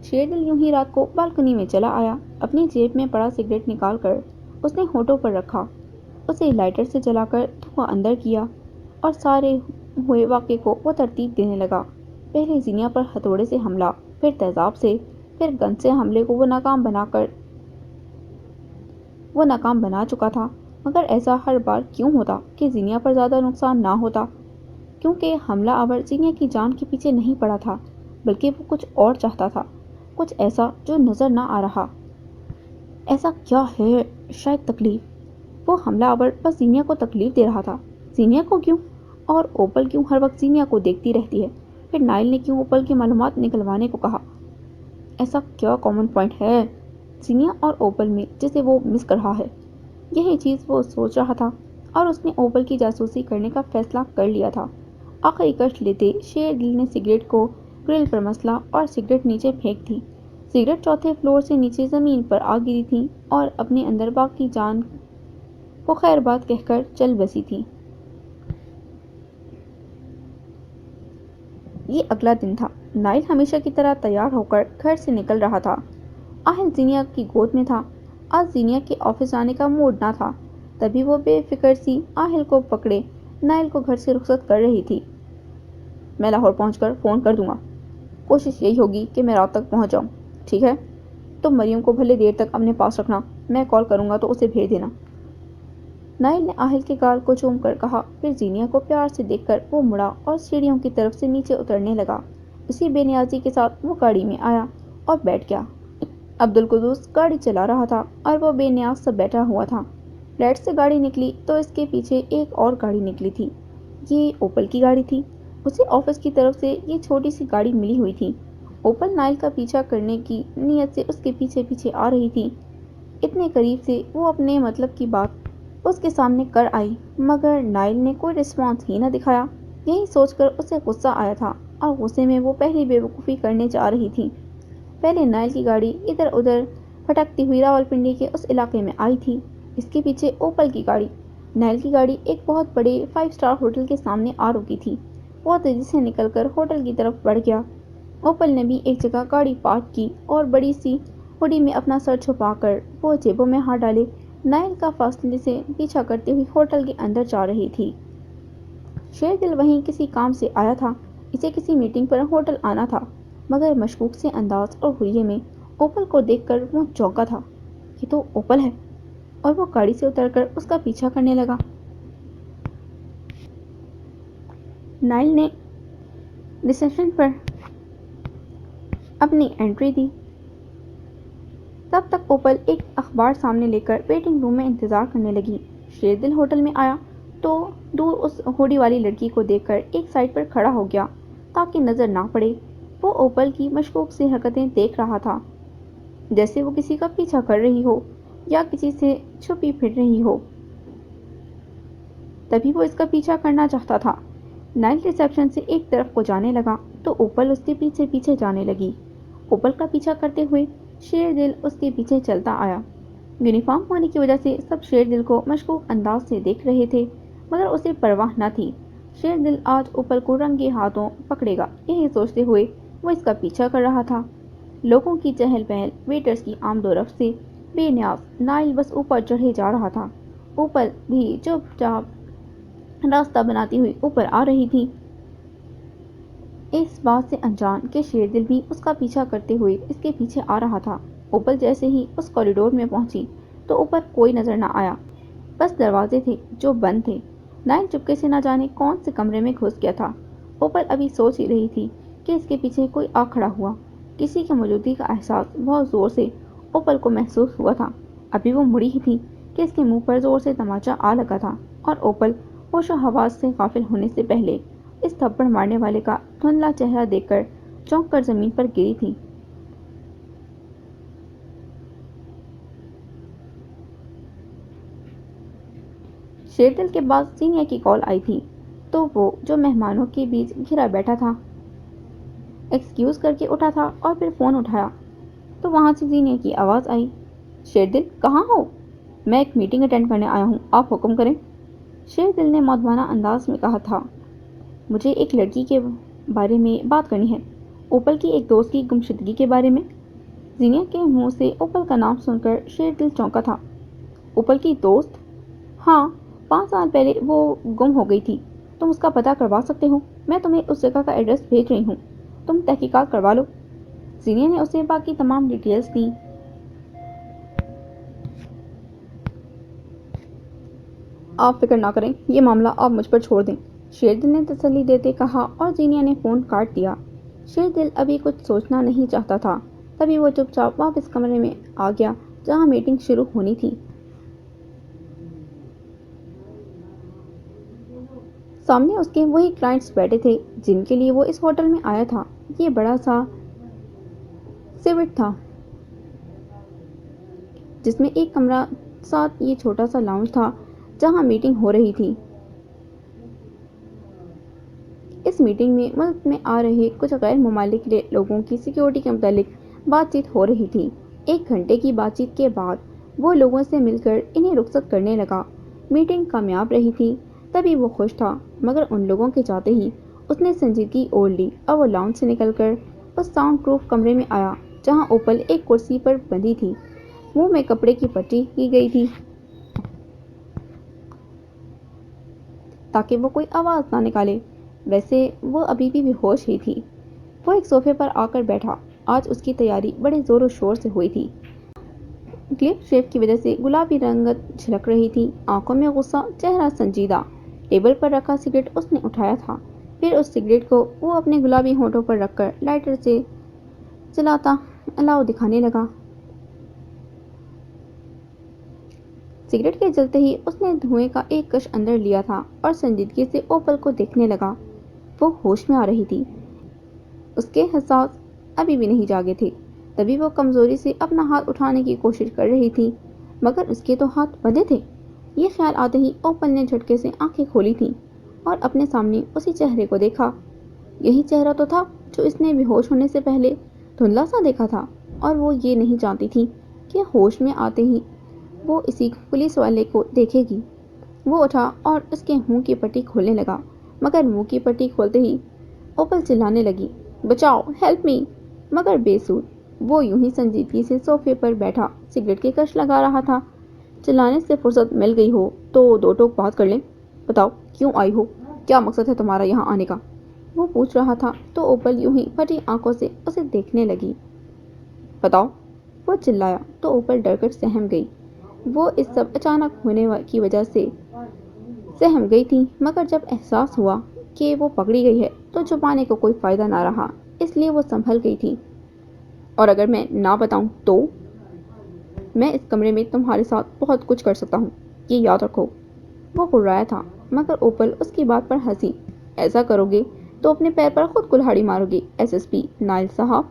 A: شیر دل یوں ہی رات کو بالکنی میں چلا آیا۔ اپنی جیب میں پڑا سگریٹ نکال کر اس نے ہونٹوں پر رکھا، اسے لائٹر سے جلا کر دھواں اندر کیا اور سارے ہوئے واقعے کو وہ ترتیب دینے لگا۔ پہلے زینیا پر ہتھوڑے سے حملہ، پھر تیزاب سے، پھر گن سے حملے کو وہ ناکام بنا چکا تھا، مگر ایسا ہر بار کیوں ہوتا کہ زینیا پر زیادہ نقصان نہ ہوتا؟ کیونکہ حملہ آور زینیا کی جان کے پیچھے نہیں پڑا تھا، بلکہ وہ کچھ اور چاہتا تھا، کچھ ایسا جو نظر نہ آ رہا۔ ایسا کیا ہے؟ شاید تکلیف۔ وہ حملہ آور بس زینیا کو تکلیف دے رہا تھا۔ زینیا کو کیوں؟ اور اوپل کیوں ہر وقت زینیا کو دیکھتی رہتی ہے؟ پھر نائل نے کیوں اوپل کی معلومات نکلوانے کو کہا؟ ایسا کیا کامن پوائنٹ ہے زینیا اور اوپل میں جسے وہ مس کر رہا ہے؟ یہی چیز وہ سوچ رہا تھا اور اس نے اوپل کی جاسوسی کرنے کا فیصلہ کر لیا تھا۔ آخری کشٹ لیتے شیر دل نے سگریٹ کو گرل پر مسلا اور سگریٹ نیچے پھینک دی۔ سگریٹ چوتھے فلور سے نیچے زمین پر آ گری تھی اور اپنے اندر باقی جان کو خیر بات کہہ کر چل بسی تھی۔ یہ اگلا دن تھا۔ نائل ہمیشہ کی طرح تیار ہو کر گھر سے نکل رہا تھا۔ آہل زینیا کی گود میں تھا۔ آج زینیا کے آفس جانے کا موڈ نہ تھا، تبھی وہ بے فکر سی آہل کو پکڑے نائل کو گھر سے رخصت کر رہی تھی۔ میں لاہور پہنچ کر فون کر دوں گا۔ کوشش یہی ہوگی کہ میں رات تک پہنچ جاؤں، ٹھیک ہے؟ تم مریم کو بھلے دیر تک اپنے پاس رکھنا، میں کال کروں گا تو اسے بھیج دینا۔ نائل نے آہل کے گال کو چوم کر کہا، پھر زینیا کو پیار سے دیکھ کر وہ مڑا اور سیڑھیوں کی طرف سے نیچے اترنے لگا۔ اسی بے نیازی کے ساتھ وہ گاڑی میں آیا اور بیٹھ گیا۔ عبدالقدوس گاڑی چلا رہا تھا اور وہ بے نیاز سا بیٹھا ہوا تھا۔ فلیٹ سے گاڑی نکلی تو اس کے پیچھے ایک اور گاڑی نکلی تھی۔ یہ اوپل کی گاڑی تھی۔ اسے آفس کی طرف سے یہ چھوٹی سی گاڑی ملی ہوئی تھی۔ اوپل نائل کا پیچھا کرنے کی نیت سے اس کے پیچھے پیچھے آ رہی تھی۔ اتنے قریب سے وہ اپنے مطلب کی بات اس کے سامنے کر آئی، مگر نائل نے کوئی رسپانس ہی نہ دکھایا۔ یہی سوچ کر اسے غصہ آیا تھا اور غصے میں وہ پہلی بے وقوفی کرنے جا رہی تھی۔ پہلے نائل کی گاڑی ادھر ادھر پھٹکتی ہوئی راولپنڈی کے اس علاقے میں آئی تھی۔ اس کے پیچھے اوپل کی گاڑی، نائل کی گاڑی ایک بہت بڑے 5 اسٹار ہوٹل کے سامنے آ رکی تھی۔ وہ تیزی سے نکل کر ہوٹل کی طرف بڑھ گیا۔ اوپل نے بھی ایک جگہ گاڑی پارک کی اور بڑی سی ہوڈی میں اپنا سر چھپا کر وہ جیبوں میں ہاتھ ڈالے نائل کا فاصلے سے پیچھا کرتے ہوئے ہوٹل کے اندر جا رہی تھی۔ شیردل وہیں کسی کام سے آیا تھا۔ اسے کسی میٹنگ پر ہوٹل آنا تھا، مگر مشکوک سے انداز اور حلیے میں اوپل کو دیکھ کر وہ چونکا تھا۔ یہ تو اوپل ہے، اور وہ گاڑی سے اتر کر اس کا پیچھا کرنے لگا۔ نائل نے ریسیپشن پر اپنی انٹری دی۔ تب تک اوپل ایک اخبار سامنے لے کر ویٹنگ روم میں انتظار کرنے لگی۔ شیردل ہوٹل میں آیا تو دور اس ہوڈی والی لڑکی کو دیکھ کر ایک سائڈ پر کھڑا ہو گیا تاکہ نظر نہ پڑے۔ وہ اوپل کی مشکوک سی حرکتیں دیکھ رہا تھا، جیسے وہ کسی کا پیچھا کر رہی ہو یا کسی سے چھپی پھر رہی ہو۔ تبھی وہ اس کا پیچھا کرنا چاہتا تھا۔ نائل ریسیپشن سے ایک طرف کو جانے لگا تو اوپل اس کے پیچھے پیچھے جانے لگی۔ اوپل کا پیچھا کرتے ہوئے شیردل اس کے پیچھے چلتا آیا۔ یونیفارم ہونے کی وجہ سے سب شیردل کو مشکوک انداز سے دیکھ رہے تھے، مگر اسے پرواہ نہ تھی۔ شیردل آج اوپل کو رنگے ہاتھوں پکڑے گا، یہی سوچتے ہوئے وہ اس کا پیچھا کر رہا تھا۔ لوگوں کی چہل پہل، ویٹرز کی آمد و رفت سے بے نیاز نائل بس اوپر چڑھے جا رہا تھا۔ اوپل بھی چپ چاپ راستہ بناتی ہوئی اوپر آ رہی تھی، اس بات سے انجان کہ شیردل بھی اس کا پیچھا کرتے ہوئے اس کے پیچھے آ رہا تھا۔ اوپل جیسے ہی اس کوریڈور میں پہنچی تو اوپر کوئی نظر نہ آیا، بس دروازے تھے جو بند تھے۔ نائل چپکے سے نہ جانے کون سے کمرے میں گھس گیا تھا۔ اوپل ابھی سوچ ہی رہی تھی کہ اس کے پیچھے کوئی آ کھڑا ہوا۔ کسی کی موجودگی کا احساس بہت زور سے اوپل کو محسوس ہوا تھا۔ ابھی وہ مڑی ہی تھی کہ اس کے منہ پر زور سے تماچا آ لگا تھا اور اوپل ہوش و حواس سے غافل ہونے سے پہلے اس تھپڑ مارنے والے کا دھندلا چہرہ دیکھ کر چونک کر زمین پر گری تھی۔ شیردل کے بعد زینیا کی کال آئی تھی تو وہ جو مہمانوں کے بیچ گھرا بیٹھا تھا ایکسکیوز کر کے اٹھا تھا اور پھر فون اٹھایا تو وہاں سے زینیا کی آواز آئی، شیردل کہاں ہو؟ میں ایک میٹنگ اٹینڈ کرنے آیا ہوں، آپ حکم کریں۔ شیردل نے مودبانہ انداز میں کہا تھا، مجھے ایک لڑکی کے بارے میں بات کرنی ہے، اوپل کی ایک دوست کی گمشدگی کے بارے میں۔ زینیا کے منہ سے اوپل کا نام سن کر شیردل چونکا تھا۔ اوپل کی دوست؟ ہاں، 5 سال پہلے وہ گم ہو گئی تھی، تم اس کا پتہ کروا سکتے ہو؟ میں تمہیں اس جگہ کا ایڈریس بھیج رہی ہوں، تم تحقیقات کروا لو۔ زینیا نے اسے باقی تمام ڈیٹیلز دیں۔ آپ فکر نہ کریں، یہ معاملہ آپ مجھ پر چھوڑ دیں، شیردل نے تسلی دیتے کہا اور زینیا نے فون کاٹ دیا۔ شیردل ابھی کچھ سوچنا نہیں چاہتا تھا، تبھی وہ چپ چاپ واپس کمرے میں آ گیا جہاں میٹنگ شروع ہونی تھی۔ سامنے اس کے وہی کلائنٹس بیٹھے تھے جن کے لیے وہ اس ہوٹل میں آیا تھا۔ یہ بڑا سا سویٹ تھا جس میں ایک کمرہ ساتھ یہ چھوٹا سا لاؤنج تھا جہاں میٹنگ ہو رہی تھی۔ اس میٹنگ میں ملک میں آ رہے کچھ غیر ممالک کے لوگوں کی سیکیورٹی کے متعلق بات چیت ہو رہی تھی۔ 1 گھنٹے کی بات چیت کے بعد وہ لوگوں سے مل کر انہیں رخصت کرنے لگا۔ میٹنگ کامیاب رہی تھی، تبھی وہ خوش تھا، مگر ان لوگوں کے جاتے ہی اس نے سنجیدگی اوڑھ لی اور وہ لاؤنج سے نکل کر اس ساؤنڈ پروف کمرے میں آیا جہاں اوپل ایک کرسی پر بندھی تھی، منہ میں کپڑے کی پٹی کی گئی تھی تاکہ وہ کوئی آواز نہ نکالے۔ ویسے وہ ابھی بھی بے ہوش ہی تھی۔ وہ ایک صوفے پر آ کر بیٹھا۔ آج اس کی تیاری بڑے زور و شور سے ہوئی تھی۔ کلپ شیو کی وجہ سے گلابی رنگت جھلک رہی تھی، آنکھوں میں غصہ، چہرہ سنجیدہ۔ ٹیبل پر رکھا سگریٹ اس نے اٹھایا تھا، پھر اس سگریٹ کو وہ اپنے گلابی ہونٹوں پر رکھ کر لائٹر سے جلاتا الاؤ دکھانے لگا۔ सिगरेट के जलते ही उसने धुएं का एक कश अंदर लिया था और संजीदगी से ओपल को देखने लगा। वो होश में आ रही थी, उसके एहसास अभी भी नहीं जागे थे। तभी वो कमजोरी से अपना हाथ उठाने की कोशिश कर रही थी, मगर उसके तो हाथ बंधे थे। ये ख्याल आते ही ओपल ने झटके से आंखें खोली थीं और अपने सामने उसी चेहरे को देखा। यही चेहरा तो था जो इसने बेहोश होने से पहले धुंधला सा देखा था, और वो ये नहीं जानती थी कि होश में आते ही वो इसी पुलिस वाले को देखेगी। वो उठा और उसके मुंह की पट्टी खोलने लगा, मगर मुंह की पट्टी खोलते ही ओपल चिल्लाने लगी, बचाओ, हेल्प मी। मगर बेसुध वो यूं ही संजीदगी से सोफे पर बैठा सिगरेट के कश लगा रहा था। चिल्लाने से फुर्सत मिल गई हो तो दो टोक बात कर लें। बताओ, क्यों आई हो? क्या मकसद है तुम्हारा यहाँ आने का? वो पूछ रहा था तो ओपल यूं ही फटी आंखों से उसे देखने लगी। बताओ, वो चिल्लाया तो ओपल डरकर सहम गई। वो इस सब अचानक होने की वजह से सहम गई थी, मगर जब एहसास हुआ कि वो पकड़ी गई है तो छुपाने को कोई फायदा ना रहा, इसलिए वो संभल गई थी। और अगर मैं ना बताऊं तो? मैं इस कमरे में तुम्हारे साथ बहुत कुछ कर सकता हूँ, ये याद रखो। वो कुर्राया था, मगर ओपल उसकी बात पर हंसी। ऐसा करोगे तो अपने पैर पर खुद कुल्हाड़ी मारोगे, एसएसपी नाइल साहब।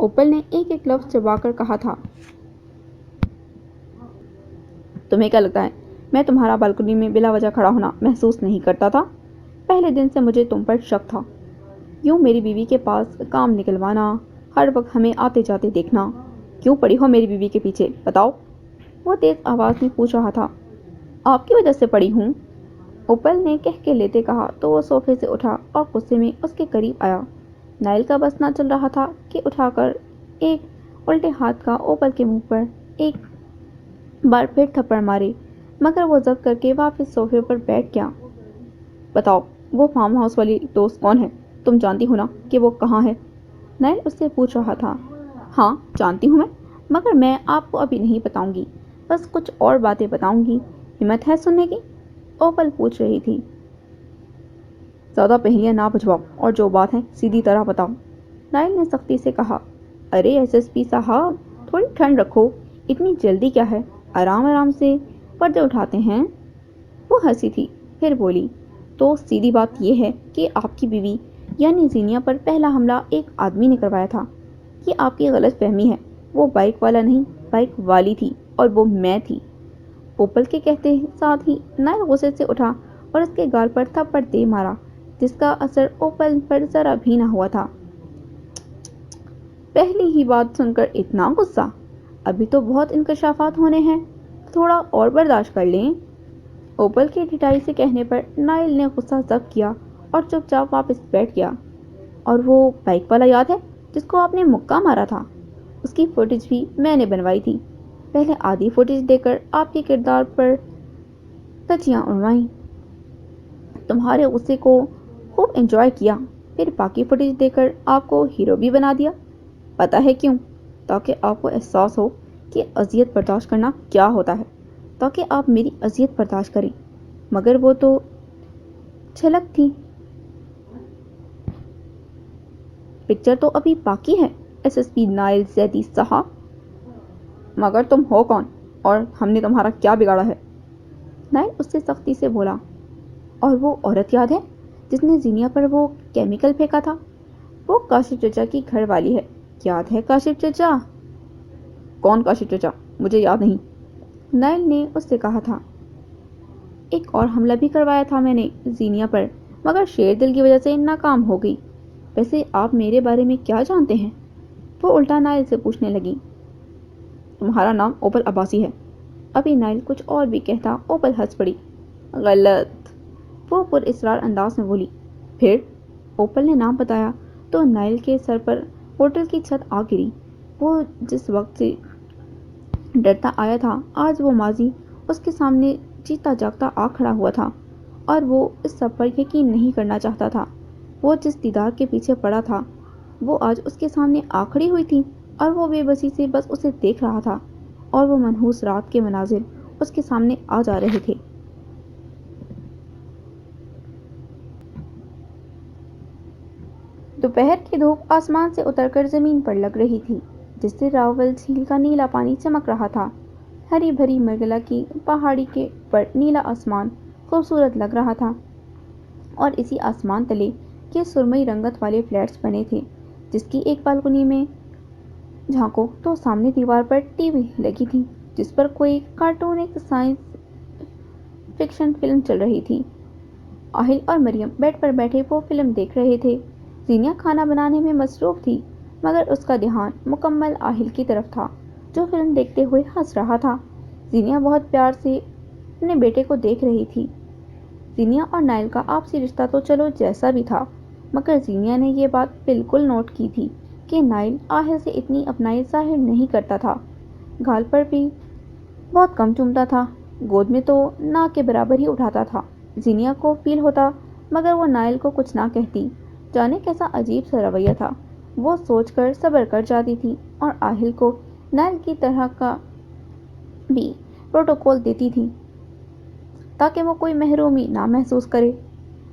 A: ओपल ने एक एक लफ्ज चबाकर कहा था। तुम्हें क्या लगता है मैं तुम्हारा बालकनी में बिला वजह खड़ा होना महसूस नहीं करता था? पहले दिन से मुझे तुम पर शक था। यूं मेरी बीवी के पास काम निकलवाना, हर वक्त हमें आते जाते देखना। क्यों पड़ी हो मेरी बीवी के पीछे, बताओ? वो तेज आवाज में पूछ रहा था। आपकी वजह से पड़ी हूँ, ओपल ने कह के लेते कहा तो वो सोफे से उठा और गुस्से में उसके करीब आया। नाइल का बस ना चल रहा था कि उठाकर एक उल्टे हाथ का ओपल के मुंह पर एक बार फिर थप्पड़ मारे, मगर वो जब्त करके वापस सोफे पर बैठ गया। बताओ, वो फार्म हाउस वाली दोस्त कौन है? तुम जानती हो ना कि वो कहाँ है? नाइल उससे पूछ रहा था। हाँ, जानती हूँ मैं, मगर मैं आपको अभी नहीं बताऊंगी, बस कुछ और बातें बताऊंगी। हिम्मत है सुनने की? ओपल पूछ रही थी। ज्यादा पहेलियां ना बुझवाओ और जो बात है सीधी तरह बताओ, नाइल ने सख्ती से कहा। अरे एसएसपी साहब, थोड़ी ठंड रखो, इतनी जल्दी क्या है? आराम आराम से पर्दे उठाते हैं। वो हंसी थी, फिर बोली, तो सीधी बात यह है कि आपकी बीवी यानी जीनिया पर पहला हमला एक आदमी ने करवाया था। ये आपकी गलत फहमी है। वो बाइक वाला नहीं, बाइक वाली थी, और वो मैं थी। ओपल के कहते साथ ही नाइल गुस्से से उठा और उसके गाल पर थप्पड़ दे मारा, जिसका असर ओपल पर जरा भी ना हुआ था। पहली ही बात सुनकर इतना गुस्सा? अभी तो बहुत इंकशाफात होने हैं, थोड़ा और बर्दाश्त कर लें। ओपल के ढिठाई से कहने पर नाइल ने गुस्सा जब्त किया और चुपचाप वापस बैठ गया। और वो बाइक वाला याद है जिसको आपने मुक्का मारा था? उसकी फुटेज भी मैंने बनवाई थी। पहले आधी फुटेज देकर आपके किरदार पर धज्जियां उड़वाई, तुम्हारे गुस्से को खूब एंजॉय किया, फिर बाकी फुटेज देकर आपको हीरो भी बना दिया। पता है क्यों? ताकि आपको एहसास हो कि अजियत बर्दाश्त करना क्या होता है, ताकि आप मेरी अजियत बर्दाश्त करें। मगर वो तो झलक थी, पिक्चर तो अभी बाकी है, एसएसपी नाइल जैदी साहब। मगर तुम हो कौन और हमने तुम्हारा क्या बिगाड़ा है? नाइल उससे सख्ती से बोला। और वो औरत याद है जिसने जीनिया पर वो केमिकल फेंका था? वो काशिफ चचा की घर वाली है, याद है काशिफ चचा? कौन काशिफ चचा? मुझे याद नहीं, नाइल ने उससे कहा था। एक और हमला भी करवाया था मैंने जीनिया पर, मगर शेर दिल की वजह से नाकाम हो गई। वैसे आप मेरे बारे में क्या जानते हैं? वो उल्टा नाइल से पूछने लगी। तुम्हारा नाम ओपल अब्बासी है। अभी नाइल कुछ और भी कहता, ओपल हंस पड़ी। गलत, वो पुरइसरार अंदाज में बोली। फिर ओपल ने नाम बताया तो नाइल के सर पर होटल की छत आ गिरी। वो जिस वक्त से डरता आया था, आज वो माजी उसके सामने जीता जागता आ खड़ा हुआ था, और वो इस सब पर यकीन नहीं करना चाहता था। वो जिस दीदार के पीछे पड़ा था, वो आज उसके सामने आ खड़ी हुई थी, और वो बेबसी से बस उसे देख रहा था, और वो मनहूस रात के मनाजिर उसके सामने आ जा रहे थे। दोपहर की धूप आसमान से उतरकर जमीन पर लग रही थी, जिससे रावल झील का नीला पानी चमक रहा था। हरी भरी मरगला की पहाड़ी के पर नीला आसमान खूबसूरत लग रहा था और इसी आसमान तले के सुरमई रंगत वाले फ्लैट्स बने थे, जिसकी एक बालकनी में झांको तो सामने दीवार पर टीवी लगी थी जिस पर कोई कार्टूनिक साइंस फिक्शन फिल्म चल रही थी। आहिल और मरियम बेड पर बैठे वो फिल्म देख रहे थे। जीनिया खाना बनाने में मसरूफ थी, मगर उसका ध्यान मुकम्मल आहिल की तरफ था, जो फिल्म देखते हुए हंस रहा था। जीनिया बहुत प्यार से अपने बेटे को देख रही थी। जीनिया और नाइल का आपसी रिश्ता तो चलो जैसा भी था, मगर जीनिया ने ये बात बिल्कुल नोट की थी कि नाइल आहिल से इतनी अपनाई जाहिर नहीं करता था। गाल पर भी बहुत कम चूमता था, गोद में तो ना के बराबर ही उठाता था। जीनिया को फील होता, मगर वो नाइल को कुछ ना कहती। जाने कैसा अजीब सा रवैया था। वो सोचकर सब्र कर जाती थी और आहिल को नाइल की तरह का भी प्रोटोकॉल देती थी ताकि वो कोई महरूमी ना महसूस करे।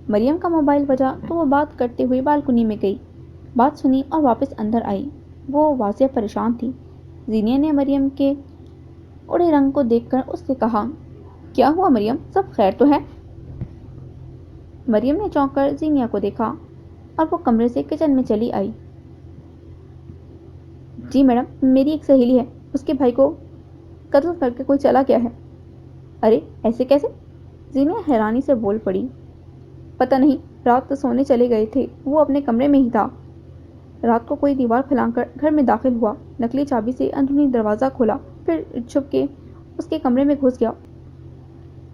A: मरियम का मोबाइल बजा तो वो बात करते हुए बालकनी में गई, बात सुनी और वापस अंदर आई। वो वाजिया परेशान थी। जीनिया ने मरियम के उड़े रंग को देखकर उससे कहा, क्या हुआ मरियम, सब खैर तो है? मरियम ने चौंक कर जीनिया को देखा और वो कमरे से किचन में चली आई। जी मैडम, मेरी एक सहेली है, उसके भाई को कत्ल करके कोई चला गया है। अरे ऐसे कैसे? जीनिया हैरानी से बोल पड़ी। पता नहीं, रात तो सोने चले गए थे, वो अपने कमरे में ही था। रात को कोई दीवार फैलाकर घर में दाखिल हुआ, नकली चाबी से अंदरूनी दरवाज़ा खोला, फिर छुप के उसके कमरे में घुस गया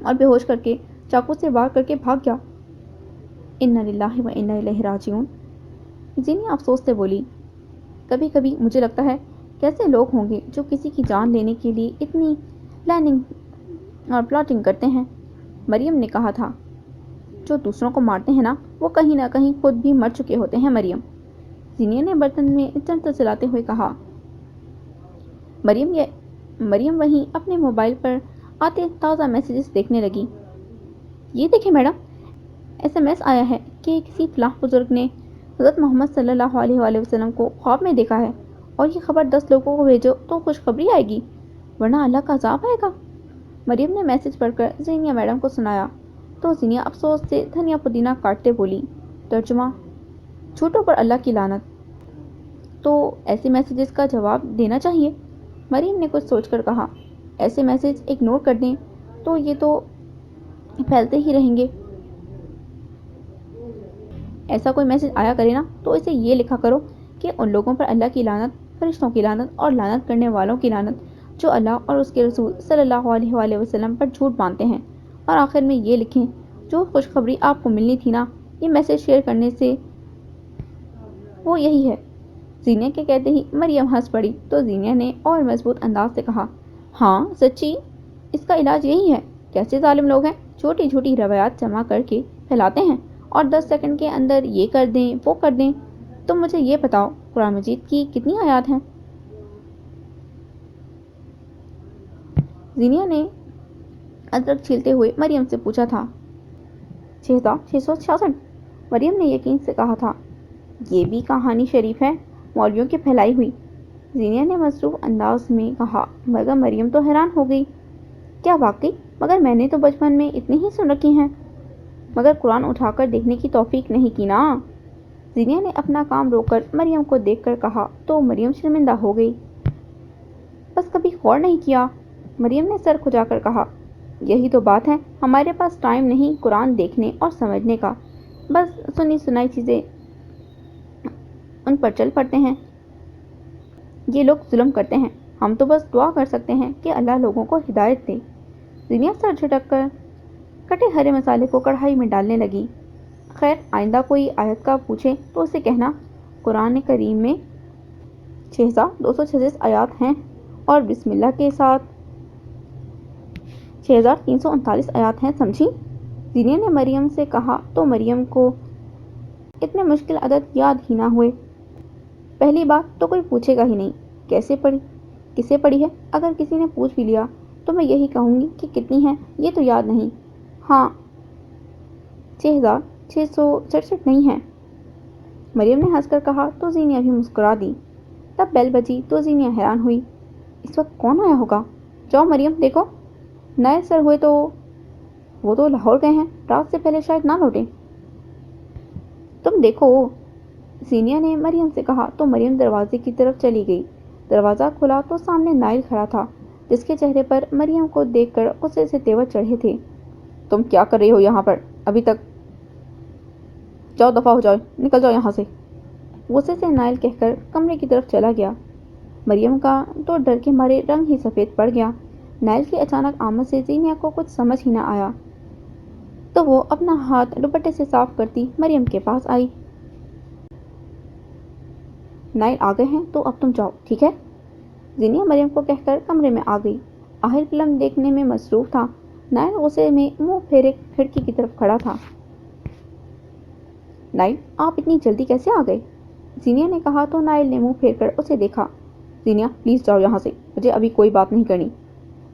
A: और बेहोश करके चाकू से वार करके भाग गया। इन्ना लिल्लाहि व इन्ना इलैहि राजिऊन। जीनिया अफसोस से बोली, कभी कभी मुझे लगता है कैसे लोग होंगे जो किसी की जान लेने के लिए इतनी प्लानिंग और प्लॉटिंग करते हैं। मरियम ने कहा था, जो दूसरों को मारते हैं ना, वो कहीं ना कहीं खुद भी मर चुके होते हैं मरियम। जीनिया ने बर्तन में चमचा चलाते हुए कहा। मरियम वहीं अपने मोबाइल पर आते ताज़ा मैसेजेस देखने लगी। ये देखें मैडम, SMS आया है कि किसी फलाह बुजुर्ग ने हज़रत मोहम्मद सल्लल्लाहु अलैहि वसल्लम को ख्वाब में देखा है और ये खबर 10 लोगों को भेजो तो खुशखबरी आएगी, वरना अल्लाह का अज़ाब आएगा। मरियम ने मैसेज पढ़कर जीनिया मैडम को सुनाया तो जीनिया अफसोस से धनिया पुदीना काटते बोली, तर्जुमा, झूठों पर अल्लाह की लानत। तो ऐसे मैसेजेस का जवाब देना चाहिए। मरियम ने कुछ सोचकर कहा, ऐसे मैसेज इग्नोर कर दें तो ये तो फैलते ही रहेंगे। ऐसा कोई मैसेज आया करे ना तो इसे ये लिखा करो कि उन लोगों पर अल्लाह की लानत, फरिश्तों की लानत और लानत करने वालों की लानत जो अल्लाह और उसके रसूल सल्लल्लाहु अलैहि वसल्लम पर झूठ बांधते हैं। और आखिर में ये लिखें, जो खुशखबरी आपको मिलनी थी ना, ये मैसेज शेयर करने से वो यही है। जीनिया के कहते ही मरियम हंस पड़ी तो जीनिया ने और मजबूत अंदाज से कहा, हाँ सच्ची, इसका इलाज यही है। कैसे जालिम लोग हैं, छोटी छोटी रवायात जमा करके फैलाते हैं और 10 सेकंड के अंदर ये कर दें वो कर दें। तुम मुझे ये बताओ, कुरान मजीद की कितनी आयत हैं? जीनिया ने अदरक छीलते हुए मरियम से पूछा था। 6666। मरियम ने यकीन से कहा था। ये भी कहानी शरीफ है, मौलवियों की फैलाई हुई। जीनिया ने मसरूफ अंदाज में कहा, मगर मरियम तो हैरान हो गई। क्या वाकई? मगर मैंने तो बचपन में इतनी ही सुन रखी हैं, मगर कुरान उठाकर देखने की तौफीक नहीं की ना। जीनिया ने अपना काम रोककर मरियम को देखकर कहा तो मरियम शर्मिंदा हो गई। बस कभी गौर नहीं किया, मरियम ने सर खुजाकर कहा। यही तो बात है, हमारे पास टाइम नहीं कुरान देखने और समझने का, बस सुनी सुनाई चीज़ें उन पर चल पड़ते हैं। ये लोग जुल्म करते हैं, हम तो बस दुआ कर सकते हैं कि अल्लाह लोगों को हिदायत दे। जीनिया सर झटक कर कटे हरे मसाले को कढ़ाई में डालने लगी। खैर, आइंदा कोई आयत का पूछे तो उसे कहना, कुरान करीम में 6236 आयत हैं और बिस्मिल्लाह के साथ 6339 आयत हैं, समझी? जीनिया ने मरियम से कहा तो मरियम को इतने मुश्किल अदद याद ही ना हुए। पहली बात तो कोई पूछेगा ही नहीं, कैसे पढ़ी, किसे पढ़ी है। अगर किसी ने पूछ भी लिया तो मैं यही कहूँगी कि कितनी है ये तो याद नहीं। हाँ, 6667 नहीं है। मरियम ने हंसकर कहा तो जीनिया भी मुस्कुरा दी। तब बेल बजी तो जीनिया हैरान हुई, इस वक्त कौन आया होगा? जाओ मरियम देखो, नए सर हुए तो वो तो लाहौर गए हैं, रात से पहले शायद ना लौटे। तुम देखो, जीनिया ने मरियम से कहा तो मरियम दरवाजे की तरफ चली गई। दरवाज़ा खुला तो सामने नाइल खड़ा था, जिसके चेहरे पर मरियम को देखकर गुस्से से तेवर चढ़े थे। तुम क्या कर रही हो यहाँ पर अभी तक? जाओ दफा हो जाओ, निकल जाओ यहाँ से, गुस्से से नाइल कहकर कमरे की तरफ चला गया। मरियम का तो डर के मारे रंग ही सफ़ेद पड़ गया। नाइल की अचानक आमद से जीनिया को कुछ समझ ही न आया, तो वो अपना हाथ दुपट्टे से साफ करती मरियम के पास आई। नाइल आ गए हैं तो अब तुम जाओ, ठीक है? जीनिया मरियम को कहकर कमरे में आ गई। आहिर फिल्म देखने में मसरूफ था। नाइल गुस्से में मुंह फेरे खिड़की की तरफ खड़ा था। नाइल, आप इतनी जल्दी कैसे आ गए? जीनिया ने कहा तो नाइल ने मुंह फेरकर उसे देखा। जीनिया प्लीज जाओ यहाँ से, मुझे अभी कोई बात नहीं करनी।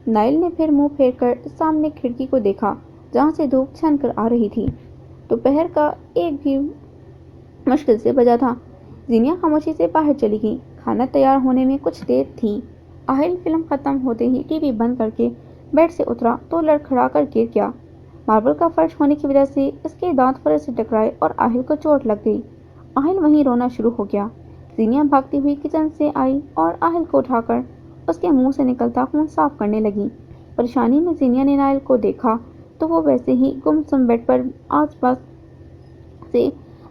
A: नाइल ने फिर मुंह फेरकर सामने खिड़की को देखा, जहाँ से धूप छन कर आ रही थी। दोपहर का एक भी मुश्किल से बजा था। जीनिया खामोशी से बाहर चली गई। खाना तैयार होने में कुछ देर थी। आहिल फिल्म खत्म होते ही टीवी बंद करके बेड से उतरा तो लड़खड़ा कर गिर गया। मार्बल का फर्श होने की वजह से इसके दांत फर्श से टकराए और आहिल को चोट लग गई। आहिल वहीं रोना शुरू हो गया। जीनिया भागती हुई किचन से आई और आहिल को उठाकर उसके मुंह से निकलता खून साफ करने लगी। परेशानी में जीनिया ने नाइल को देखा तो वो वैसे ही गुमसुम बेड पर आसपास से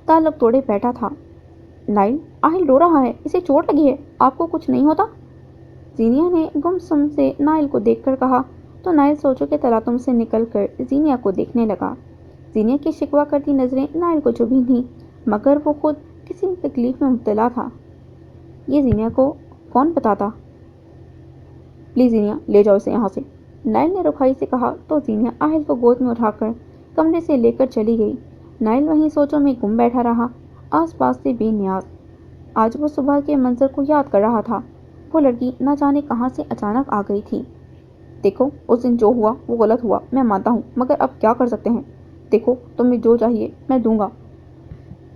A: ताल्लुक तोड़े बैठा था। नाइल, आहिल रो रहा है, इसे चोट लगी है, आपको कुछ नहीं होता? जीनिया ने गुमसुम से नाइल को देखकर कहा तो नाइल सोचों के तलातुम से निकलकर जीनिया को देखने लगा। जीनिया की शिकवा करती नजरें नाइल को चुभी थीं, मगर वो खुद किसी तकलीफ में मुब्तला था। ये जीनिया को कौन बताता? प्लीज जीनिया, ले जाओ इसे यहाँ से, नाइल ने रुखाई से कहा तो जीनिया आहिल को गोद में उठाकर कमरे से लेकर चली गई। नाइल वहीं सोचों में गुम बैठा रहा, आसपास से बेनियाज। आज वो सुबह के मंजर को याद कर रहा था। वो लड़की न जाने कहाँ से अचानक आ गई थी। देखो, उस दिन जो हुआ वो गलत हुआ, मैं मानता हूँ, मगर अब क्या कर सकते हैं? देखो, तुम्हें जो चाहिए मैं दूंगा,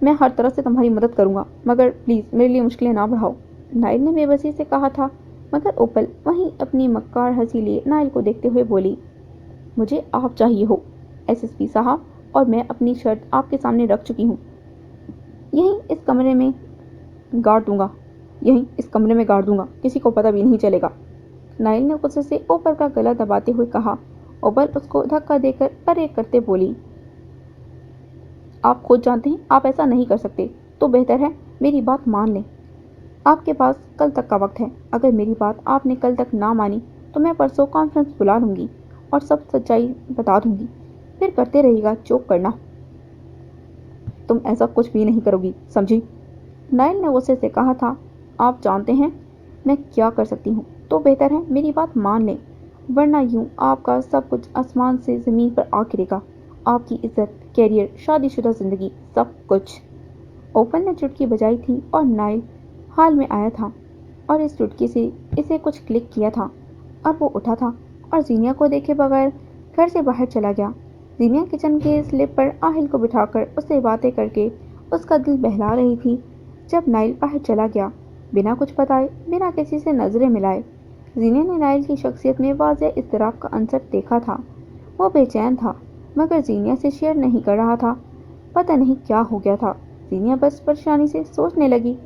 A: मैं हर तरह से तुम्हारी मदद करूंगा, मगर प्लीज़ मेरे लिए मुश्किलें ना बढ़ाओ, नाइल ने बेबसी से कहा था। मगर ओपल वहीं अपनी मक्कार हंसी लिए नाइल को देखते हुए बोली, मुझे आप चाहिए हो एसएसपी साहब, और मैं अपनी शर्त आपके सामने रख चुकी हूँ। यहीं इस कमरे में गाड़ दूंगा, किसी को पता भी नहीं चलेगा, नाइल ने गुस्से से ओपल का गला दबाते हुए कहा। ओपल उसको धक्का देकर परे करते बोली, आप खुद जानते हैं आप ऐसा नहीं कर सकते, तो बेहतर है मेरी बात मान लें। आपके पास कल तक का वक्त है। अगर मेरी बात आपने कल तक ना मानी तो मैं परसों कॉन्फ्रेंस बुला लूँगी और सब सच्चाई बता दूँगी, फिर करते रहिएगा जो करना। तुम ऐसा कुछ भी नहीं करोगी, समझी? नाइल ने गुस्से से कहा था। आप जानते हैं मैं क्या कर सकती हूँ, तो बेहतर है मेरी बात मान लें, वरना यूँ आपका सब कुछ आसमान से ज़मीन पर आ गिरेगा। आपकी इज्जत, कैरियर, शादीशुदा ज़िंदगी, सब कुछ। ओपन ने चुटकी बजाई थी और नाइल हाल में आया था और इस चुटकी से इसे कुछ क्लिक किया था। अब वो उठा था और जीनिया को देखे बगैर घर से बाहर चला गया। जीनिया किचन के स्लिप पर आहिल को बिठाकर उससे बातें करके उसका दिल बहला रही थी। जब नाइल बाहर चला गया, बिना कुछ बताए, बिना किसी से नजरें मिलाए, जीनिया ने नाइल की शख्सियत में वाज़ेह इज़्तिराब का अंसर देखा था। वो बेचैन था, मगर जीनिया से शेयर नहीं कर रहा था। पता नहीं क्या हो गया था। जीनिया बस परेशानी से सोचने लगी